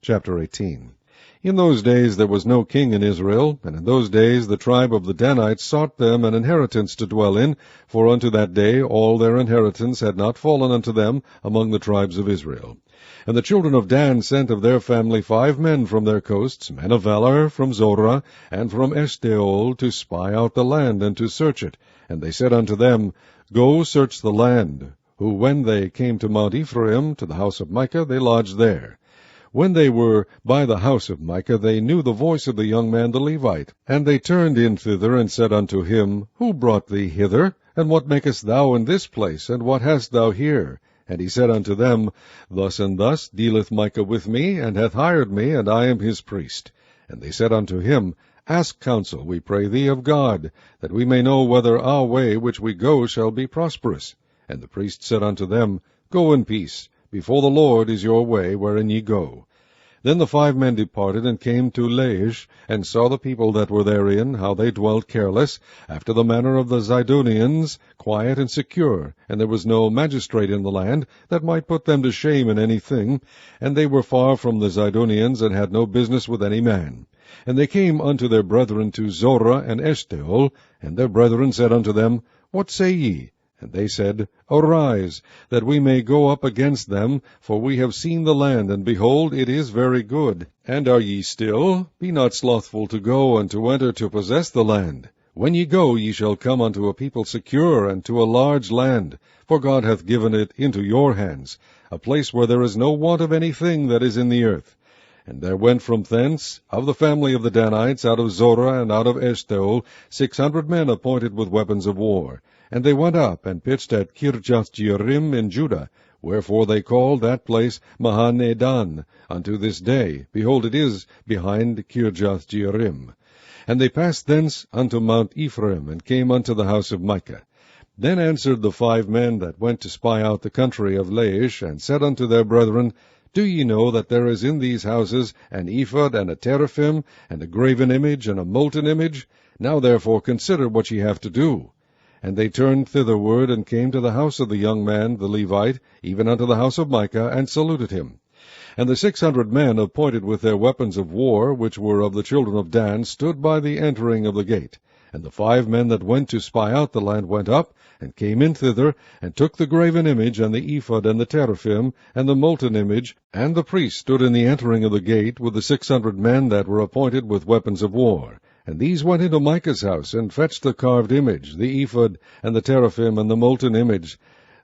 Chapter 18. In those days there was no king in Israel, and in those days the tribe of the Danites sought them an inheritance to dwell in, for unto that day all their inheritance had not fallen unto them among the tribes of Israel. And the children of Dan sent of their family 5 men from their coasts, men of valour, from Zorah, and from Eshtaol, to spy out the land, and to search it. And they said unto them, Go search the land. Who, when they came to Mount Ephraim, to the house of Micah, they lodged there. When they were by the house of Micah, they knew the voice of the young man the Levite. And they turned in thither, and said unto him, Who brought thee hither? And what makest thou in this place? And what hast thou here? And he said unto them, Thus and thus dealeth Micah with me, and hath hired me, and I am his priest. And they said unto him, Ask counsel, we pray thee, of God, that we may know whether our way which we go shall be prosperous. And the priest said unto them, Go in peace. Before the Lord is your way, wherein ye go. Then the 5 men departed, and came to Laish, and saw the people that were therein, how they dwelt careless, after the manner of the Zidonians, quiet and secure, and there was no magistrate in the land that might put them to shame in any thing, and they were far from the Zidonians, and had no business with any man. And they came unto their brethren to Zorah and Eshtaol, and their brethren said unto them, What say ye? And they said, Arise, that we may go up against them, for we have seen the land, and behold, it is very good. And are ye still? Be not slothful to go, and to enter to possess the land. When ye go, ye shall come unto a people secure, and to a large land, for God hath given it into your hands, a place where there is no want of anything that is in the earth. And there went from thence, of the family of the Danites, out of Zorah and out of Eshtaol, 600 men appointed with weapons of war. And they went up, and pitched at Kirjath-jearim in Judah, wherefore they called that place Mahanedan unto this day. Behold, it is behind Kirjath-jearim. And they passed thence unto Mount Ephraim, and came unto the house of Micah. Then answered the 5 men that went to spy out the country of Laish, and said unto their brethren, Do ye know that there is in these houses an ephod, and a teraphim, and a graven image, and a molten image? Now therefore consider what ye have to do. And they turned thitherward, and came to the house of the young man the Levite, even unto the house of Micah, and saluted him. And the 600 men appointed with their weapons of war, which were of the children of Dan, stood by the entering of the gate. And the 5 men that went to spy out the land went up, and came in thither, and took the graven image, and the ephod, and the teraphim, and the molten image. And the priest stood in the entering of the gate, with the 600 men that were appointed with weapons of war. And these went into Micah's house, and fetched the carved image, the ephod, and the teraphim, and the molten image.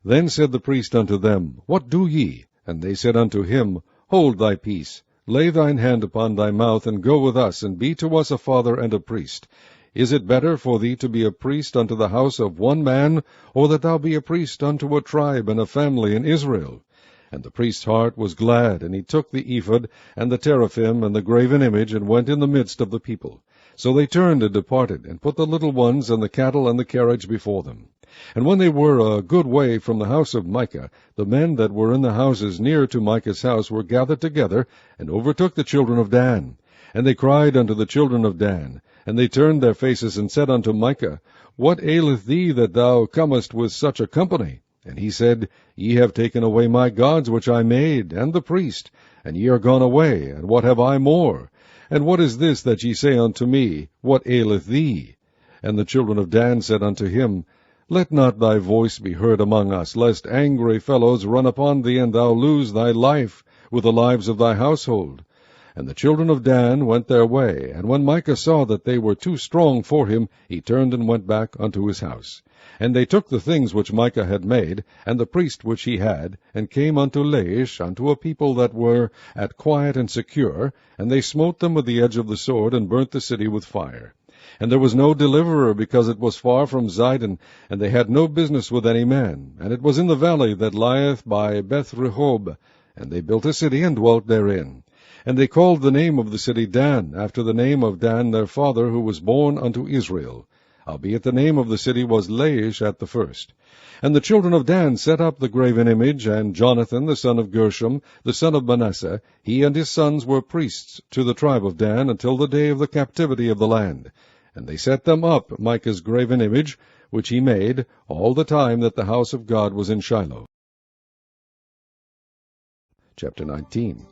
Then said the priest unto them, What do ye? And they said unto him, Hold thy peace, lay thine hand upon thy mouth, and go with us, and be to us a father and a priest. Is it better for thee to be a priest unto the house of one man, or that thou be a priest unto a tribe and a family in Israel? And the priest's heart was glad, and he took the ephod, and the teraphim, and the graven image, and went in the midst of the people. So they turned and departed, and put the little ones and the cattle and the carriage before them. And when they were a good way from the house of Micah, the men that were in the houses near to Micah's house were gathered together, and overtook the children of Dan. And they cried unto the children of Dan, and they turned their faces, and said unto Micah, What aileth thee that thou comest with such a company? And he said, Ye have taken away my gods which I made, and the priest, and ye are gone away, and what have I more? And what is this that ye say unto me, What aileth thee? And the children of Dan said unto him, Let not thy voice be heard among us, lest angry fellows run upon thee, and thou lose thy life with the lives of thy household. And the children of Dan went their way, and when Micah saw that they were too strong for him, he turned and went back unto his house. And they took the things which Micah had made, and the priest which he had, and came unto Laish, unto a people that were at quiet and secure, and they smote them with the edge of the sword, and burnt the city with fire. And there was no deliverer, because it was far from Zidon, and they had no business with any man. And it was in the valley that lieth by Beth-rehob. And they built a city, and dwelt therein. And they called the name of the city Dan, after the name of Dan their father, who was born unto Israel. Howbeit the name of the city was Laish at the first. And the children of Dan set up the graven image, and Jonathan the son of Gershom, the son of Manasseh, he and his sons were priests to the tribe of Dan, until the day of the captivity of the land. And they set them up Micah's graven image, which he made all the time that the house of God was in Shiloh. Chapter 19.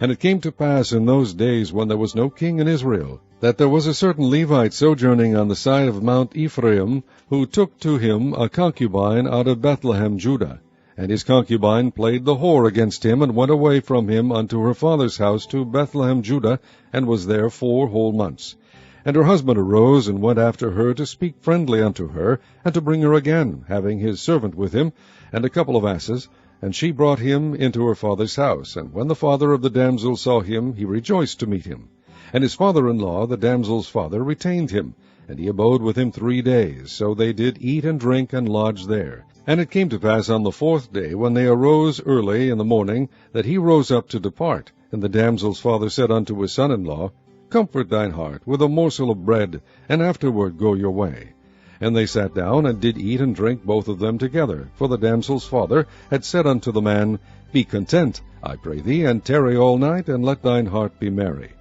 And it came to pass in those days, when there was no king in Israel, that there was a certain Levite sojourning on the side of Mount Ephraim, who took to him a concubine out of Bethlehem, Judah. And his concubine played the whore against him, and went away from him unto her father's house to Bethlehem, Judah, and was there 4 whole months. And her husband arose, and went after her to speak friendly unto her, and to bring her again, having his servant with him, and a couple of asses. And she brought him into her father's house. And when the father of the damsel saw him, he rejoiced to meet him. And his father-in-law, the damsel's father, retained him, and he abode with him 3 days. So they did eat and drink, and lodge there. And it came to pass on the 4th day, when they arose early in the morning, that he rose up to depart. And the damsel's father said unto his son-in-law, Comfort thine heart with a morsel of bread, and afterward go your way. And they sat down, and did eat and drink both of them together. For the damsel's father had said unto the man, Be content, I pray thee, and tarry all night, and let thine heart be merry.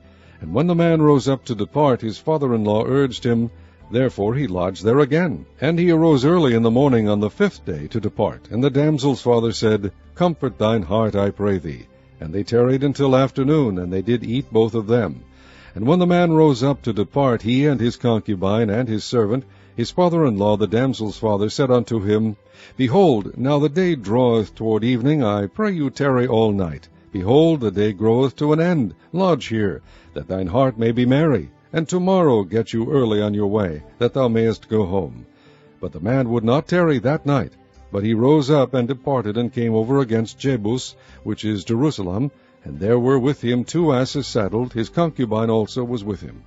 And when the man rose up to depart, his father-in-law urged him. Therefore he lodged there again. And he arose early in the morning on the 5th day to depart. And the damsel's father said, Comfort thine heart, I pray thee. And they tarried until afternoon, and they did eat both of them. And when the man rose up to depart, he and his concubine and his servant, his father-in-law, the damsel's father, said unto him, Behold, now the day draweth toward evening, I pray you tarry all night. Behold, the day groweth to an end. Lodge here, that thine heart may be merry. And tomorrow get you early on your way, that thou mayest go home. But the man would not tarry that night. But he rose up and departed, and came over against Jebus, which is Jerusalem. And there were with him 2 asses saddled. His concubine also was with him.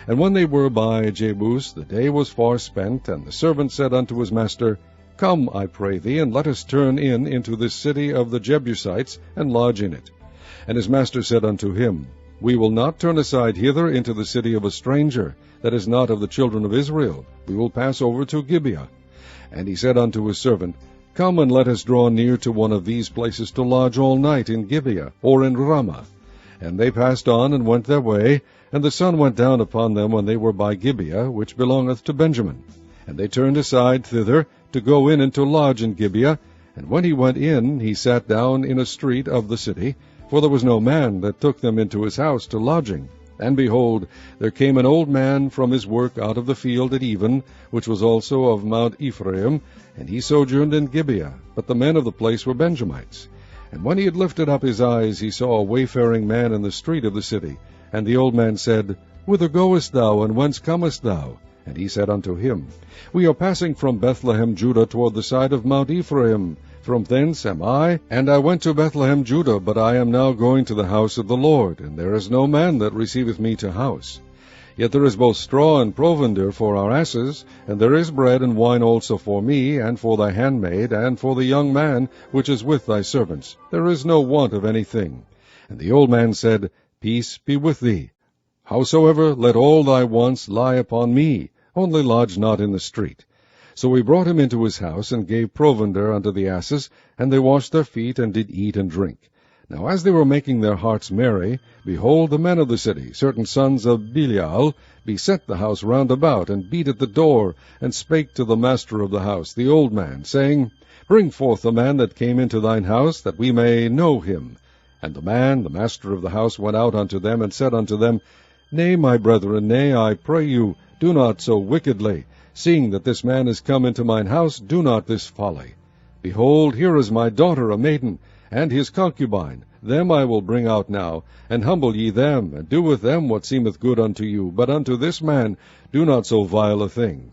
And when they were by Jebus, the day was far spent, and the servant said unto his master, Come, I pray thee, and let us turn in into this city of the Jebusites, and lodge in it. And his master said unto him, We will not turn aside hither into the city of a stranger, that is not of the children of Israel. We will pass over to Gibeah. And he said unto his servant, Come, and let us draw near to one of these places to lodge all night in Gibeah, or in Ramah. And they passed on, and went their way. And the sun went down upon them when they were by Gibeah, which belongeth to Benjamin. And they turned aside thither, to go in and to lodge in Gibeah. And when he went in, he sat down in a street of the city, for there was no man that took them into his house to lodging. And behold, there came an old man from his work out of the field at even, which was also of Mount Ephraim, and he sojourned in Gibeah. But the men of the place were Benjamites. And when he had lifted up his eyes, he saw a wayfaring man in the street of the city. And the old man said, Whither goest thou, and whence comest thou? And he said unto him, We are passing from Bethlehem, Judah, toward the side of Mount Ephraim. From thence am I, and I went to Bethlehem, Judah, but I am now going to the house of the Lord, and there is no man that receiveth me to house. Yet there is both straw and provender for our asses, and there is bread and wine also for me, and for thy handmaid, and for the young man which is with thy servants. There is no want of anything. And the old man said, Peace be with thee. Howsoever, let all thy wants lie upon me, only lodge not in the street. So we brought him into his house, and gave provender unto the asses, and they washed their feet, and did eat and drink. Now as they were making their hearts merry, behold, the men of the city, certain sons of Belial, beset the house round about, and beat at the door, and spake to the master of the house, the old man, saying, Bring forth the man that came into thine house, that we may know him. And the man, the master of the house, went out unto them, and said unto them, Nay, my brethren, nay, I pray you, do not so wickedly. Seeing that this man is come into mine house, do not this folly. Behold, here is my daughter, a maiden, and his concubine. Them I will bring out now, and humble ye them, and do with them what seemeth good unto you. But unto this man do not so vile a thing.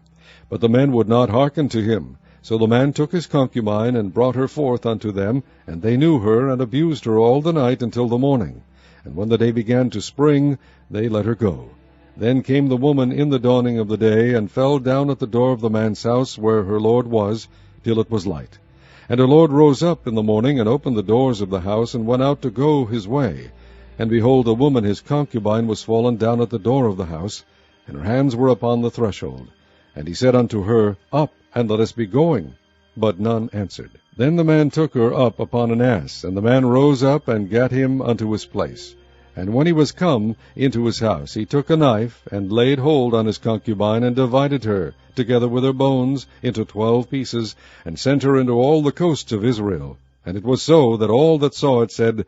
But the men would not hearken to him. So the man took his concubine, and brought her forth unto them, and they knew her, and abused her all the night until the morning. And when the day began to spring, they let her go. Then came the woman in the dawning of the day, and fell down at the door of the man's house where her lord was, till it was light. And her lord rose up in the morning, and opened the doors of the house, and went out to go his way. And behold, the woman his concubine was fallen down at the door of the house, and her hands were upon the threshold. And he said unto her, Up, and let us be going. But none answered. Then the man took her up upon an ass, and the man rose up, and gat him unto his place. And when he was come into his house, he took a knife, and laid hold on his concubine, and divided her, together with her bones, into 12 pieces, and sent her into all the coasts of Israel. And it was so, that all that saw it said,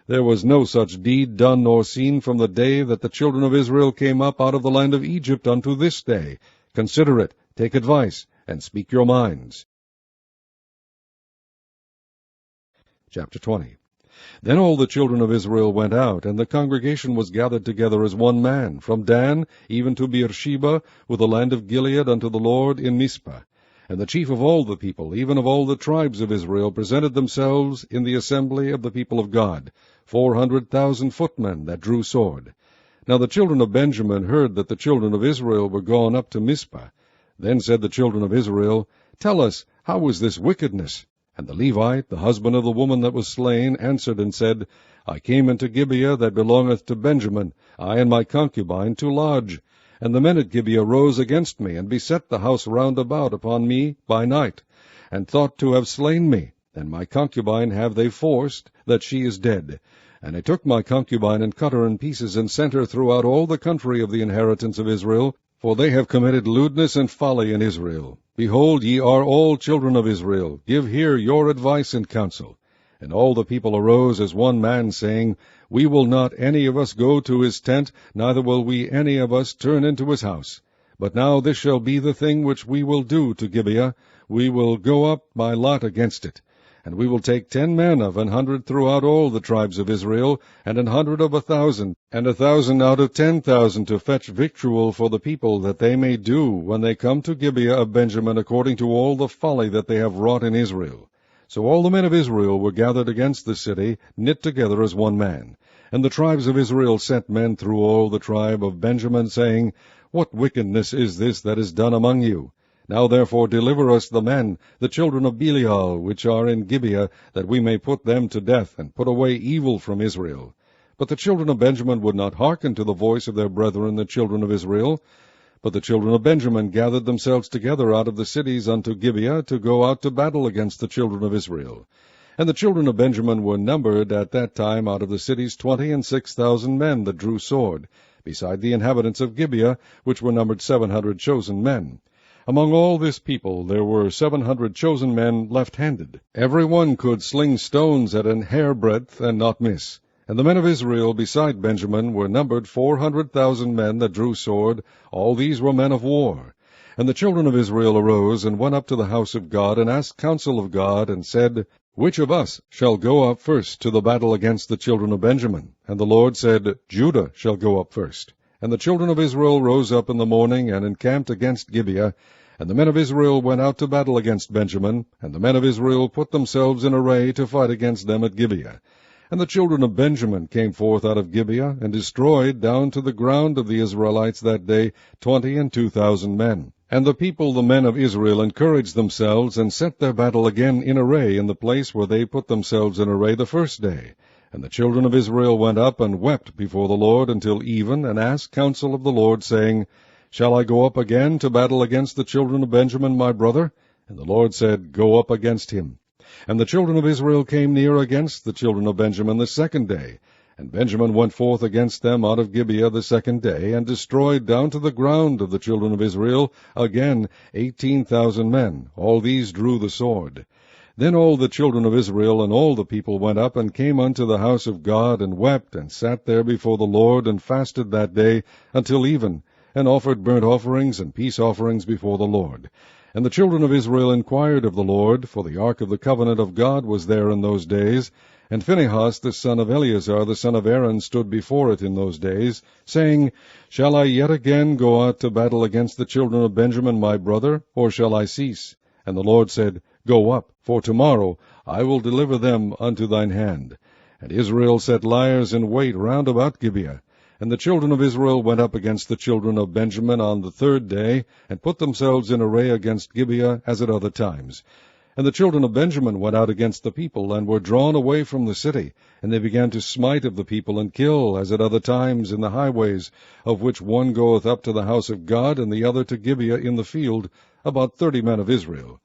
There was no such deed done nor seen from the day that the children of Israel came up out of the land of Egypt unto this day. Consider it, take advice, and speak your minds. Chapter 20. Then all the children of Israel went out, and the congregation was gathered together as one man, from Dan even to Beersheba, with the land of Gilead, unto the Lord in Mizpah. And the chief of all the people, even of all the tribes of Israel, presented themselves in the assembly of the people of God, 400,000 footmen that drew sword. Now the children of Benjamin heard that the children of Israel were gone up to Mizpah. Then said the children of Israel, Tell us, how is this wickedness? And the Levite, the husband of the woman that was slain, answered and said, I came into Gibeah that belongeth to Benjamin, I and my concubine, to lodge. And the men at Gibeah rose against me, and beset the house round about upon me by night, and thought to have slain me. And my concubine have they forced, that she is dead. And they took my concubine, and cut her in pieces, and sent her throughout all the country of the inheritance of Israel, for they have committed lewdness and folly in Israel. Behold, ye are all children of Israel, give here your advice and counsel. And all the people arose as one man, saying, We will not any of us go to his tent, neither will we any of us turn into his house. But now this shall be the thing which we will do to Gibeah, we will go up by lot against it. And we will take 10 men of 100 throughout all the tribes of Israel, and 100 of 1,000, and 1,000 out of 10,000 to fetch victual for the people, that they may do, when they come to Gibeah of Benjamin, according to all the folly that they have wrought in Israel. So all the men of Israel were gathered against the city, knit together as one man. And the tribes of Israel sent men through all the tribe of Benjamin, saying, What wickedness is this that is done among you? Now therefore deliver us the men, the children of Belial, which are in Gibeah, that we may put them to death, and put away evil from Israel. But the children of Benjamin would not hearken to the voice of their brethren the children of Israel. But the children of Benjamin gathered themselves together out of the cities unto Gibeah, to go out to battle against the children of Israel. And the children of Benjamin were numbered at that time out of the cities 26,000 men that drew sword, beside the inhabitants of Gibeah, which were numbered 700 chosen men. Among all this people there were 700 chosen men left-handed. Every one could sling stones at an hairbreadth, and not miss. And the men of Israel beside Benjamin were numbered 400,000 men that drew sword. All these were men of war. And the children of Israel arose, and went up to the house of God, and asked counsel of God, and said, Which of us shall go up first to the battle against the children of Benjamin? And the Lord said, Judah shall go up first. And the children of Israel rose up in the morning, and encamped against Gibeah. And the men of Israel went out to battle against Benjamin, and the men of Israel put themselves in array to fight against them at Gibeah. And the children of Benjamin came forth out of Gibeah, and destroyed down to the ground of the Israelites that day 22,000 men. And the people, the men of Israel, encouraged themselves, and set their battle again in array in the place where they put themselves in array the first day. And the children of Israel went up and wept before the Lord until even, and asked counsel of the Lord, saying, Shall I go up again to battle against the children of Benjamin my brother? And the Lord said, Go up against him. And the children of Israel came near against the children of Benjamin the second day. And Benjamin went forth against them out of Gibeah the second day, and destroyed down to the ground of the children of Israel again 18,000 men. All these drew the sword. Then all the children of Israel and all the people went up, and came unto the house of God, and wept, and sat there before the Lord, and fasted that day until even, and offered burnt offerings and peace offerings before the Lord. And the children of Israel inquired of the Lord, for the ark of the covenant of God was there in those days. And Phinehas the son of Eleazar the son of Aaron stood before it in those days, saying, Shall I yet again go out to battle against the children of Benjamin my brother, or shall I cease? And the Lord said, Go up, for tomorrow I will deliver them unto thine hand. And Israel set liers in wait round about Gibeah. And the children of Israel went up against the children of Benjamin on the third day, and put themselves in array against Gibeah as at other times. And the children of Benjamin went out against the people, and were drawn away from the city. And they began to smite of the people, and kill, as at other times, in the highways, of which one goeth up to the house of God, and the other to Gibeah in the field, about 30 men of Israel.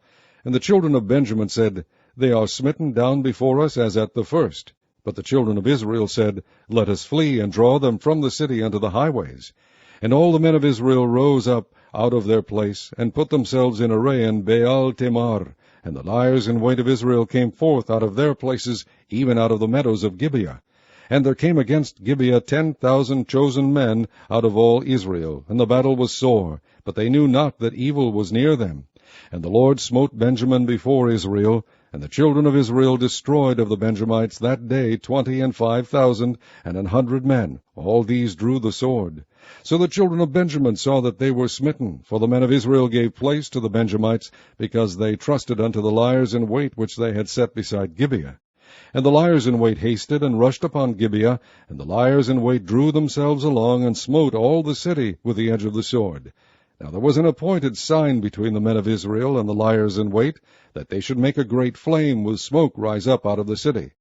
And the children of Benjamin said, They are smitten down before us as at the first. But the children of Israel said, Let us flee, and draw them from the city unto the highways. And all the men of Israel rose up out of their place, and put themselves in array in Baal Tamar. And the liers in wait of Israel came forth out of their places, even out of the meadows of Gibeah. And there came against Gibeah 10,000 chosen men out of all Israel, and the battle was sore, but they knew not that evil was near them. And the Lord smote Benjamin before Israel, and the children of Israel destroyed of the Benjamites that day 25,000 and 100 men. All these drew the sword. So the children of Benjamin saw that they were smitten, for the men of Israel gave place to the Benjamites, because they trusted unto the liers in wait which they had set beside Gibeah. And the liers in wait hasted and rushed upon Gibeah, and the liers in wait drew themselves along, and smote all the city with the edge of the sword. Now there was an appointed sign between the men of Israel and the liers in wait, that they should make a great flame with smoke rise up out of the city.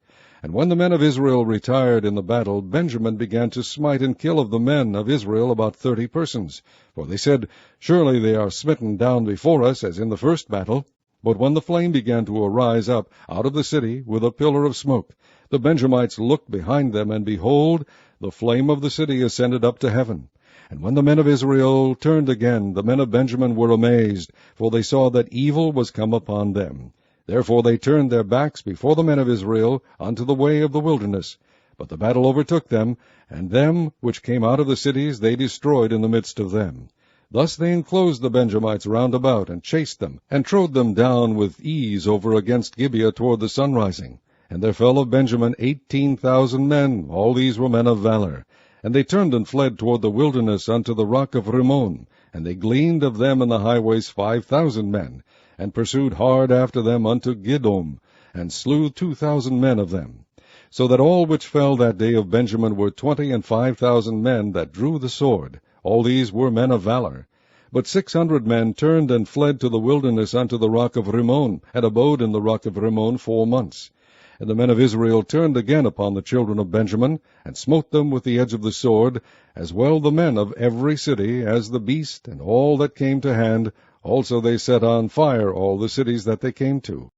And when the men of Israel retired in the battle, Benjamin began to smite and kill of the men of Israel about 30 persons. For they said, Surely they are smitten down before us, as in the first battle. But when the flame began to arise up out of the city with a pillar of smoke, the Benjamites looked behind them, and behold, the flame of the city ascended up to heaven. And when the men of Israel turned again, the men of Benjamin were amazed, for they saw that evil was come upon them. Therefore they turned their backs before the men of Israel unto the way of the wilderness. But the battle overtook them, and them which came out of the cities they destroyed in the midst of them. Thus they enclosed the Benjamites round about, and chased them, and trode them down with ease over against Gibeah toward the sunrising. And there fell of Benjamin 18,000 men, all these were men of valour. And they turned and fled toward the wilderness unto the rock of Rimmon, and they gleaned of them in the highways 5,000 men, and pursued hard after them unto Gidom, and slew 2,000 men of them. So that all which fell that day of Benjamin were 25,000 men that drew the sword. All these were men of valour. But 600 men turned and fled to the wilderness unto the rock of Rimmon, and abode in the rock of Rimmon 4 months. And the men of Israel turned again upon the children of Benjamin, and smote them with the edge of the sword, as well the men of every city as the beast, and all that came to hand. Also they set on fire all the cities that they came to.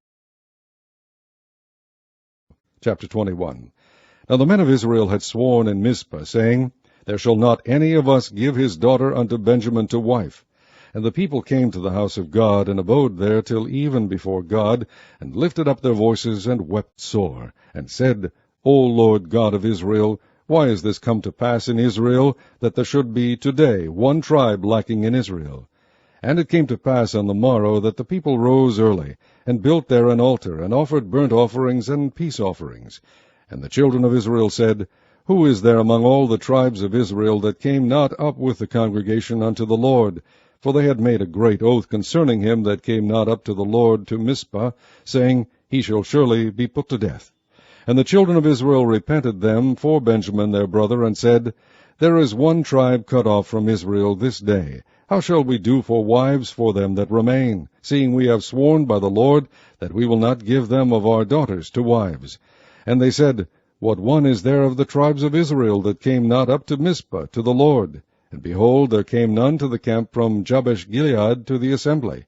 Chapter 21. Now the men of Israel had sworn in Mizpah, saying, There shall not any of us give his daughter unto Benjamin to wife. And the people came to the house of God, and abode there till even before God, and lifted up their voices, and wept sore, and said, O Lord God of Israel, why is this come to pass in Israel, that there should be today one tribe lacking in Israel? And it came to pass on the morrow that the people rose early, and built there an altar, and offered burnt offerings and peace offerings. And the children of Israel said, Who is there among all the tribes of Israel that came not up with the congregation unto the Lord? For they had made a great oath concerning him that came not up to the Lord to Mizpah, saying, He shall surely be put to death. And the children of Israel repented them for Benjamin their brother, and said, There is one tribe cut off from Israel this day. How shall we do for wives for them that remain, seeing we have sworn by the Lord that we will not give them of our daughters to wives? And they said, What one is there of the tribes of Israel that came not up to Mizpah to the Lord? And behold, there came none to the camp from Jabesh-Gilead to the assembly.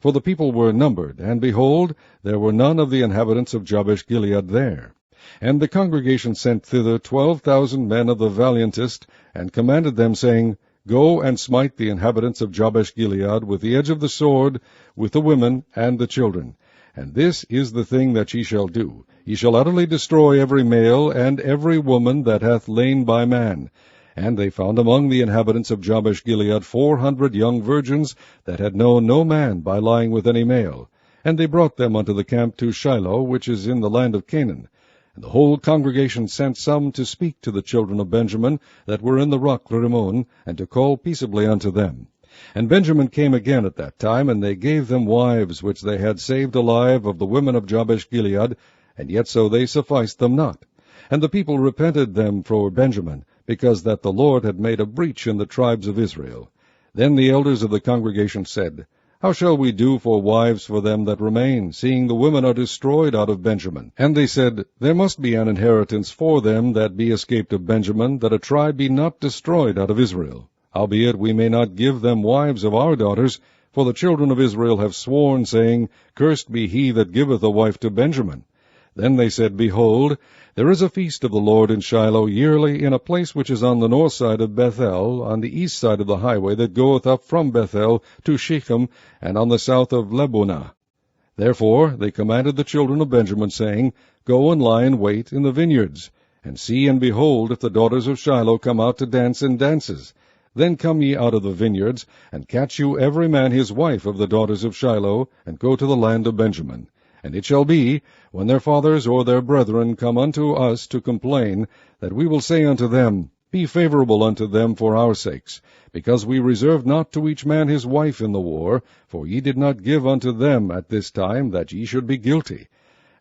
For the people were numbered, and behold, there were none of the inhabitants of Jabesh-Gilead there. And the congregation sent thither 12,000 men of the valiantest, and commanded them, saying, Go and smite the inhabitants of Jabesh-Gilead with the edge of the sword, with the women and the children. And this is the thing that ye shall do. Ye shall utterly destroy every male and every woman that hath lain by man. And they found among the inhabitants of Jabesh-Gilead 400 young virgins that had known no man by lying with any male. And they brought them unto the camp to Shiloh, which is in the land of Canaan. And the whole congregation sent some to speak to the children of Benjamin that were in the rock Rimmon, and to call peaceably unto them. And Benjamin came again at that time, and they gave them wives which they had saved alive of the women of Jabesh-Gilead, and yet so they sufficed them not. And the people repented them for Benjamin, because that the Lord had made a breach in the tribes of Israel. Then the elders of the congregation said, How shall we do for wives for them that remain, seeing the women are destroyed out of Benjamin? And they said, There must be an inheritance for them that be escaped of Benjamin, that a tribe be not destroyed out of Israel. Howbeit we may not give them wives of our daughters, for the children of Israel have sworn, saying, Cursed be he that giveth a wife to Benjamin. Then they said, Behold, there is a feast of the Lord in Shiloh yearly in a place which is on the north side of Bethel, on the east side of the highway that goeth up from Bethel to Shechem, and on the south of Lebonah. Therefore they commanded the children of Benjamin, saying, Go and lie in wait in the vineyards, and see and behold if the daughters of Shiloh come out to dance in dances. Then come ye out of the vineyards, and catch you every man his wife of the daughters of Shiloh, and go to the land of Benjamin. And it shall be, when their fathers or their brethren come unto us to complain, that we will say unto them, Be favorable unto them for our sakes, because we reserved not to each man his wife in the war, for ye did not give unto them at this time, that ye should be guilty.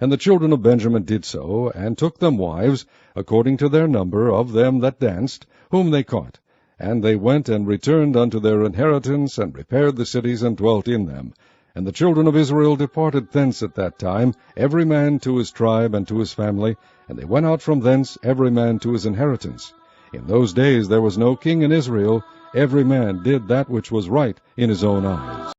And the children of Benjamin did so, and took them wives, according to their number of them that danced, whom they caught. And they went and returned unto their inheritance, and repaired the cities, and dwelt in them. And the children of Israel departed thence at that time, every man to his tribe and to his family, and they went out from thence, every man to his inheritance. In those days there was no king in Israel, every man did that which was right in his own eyes.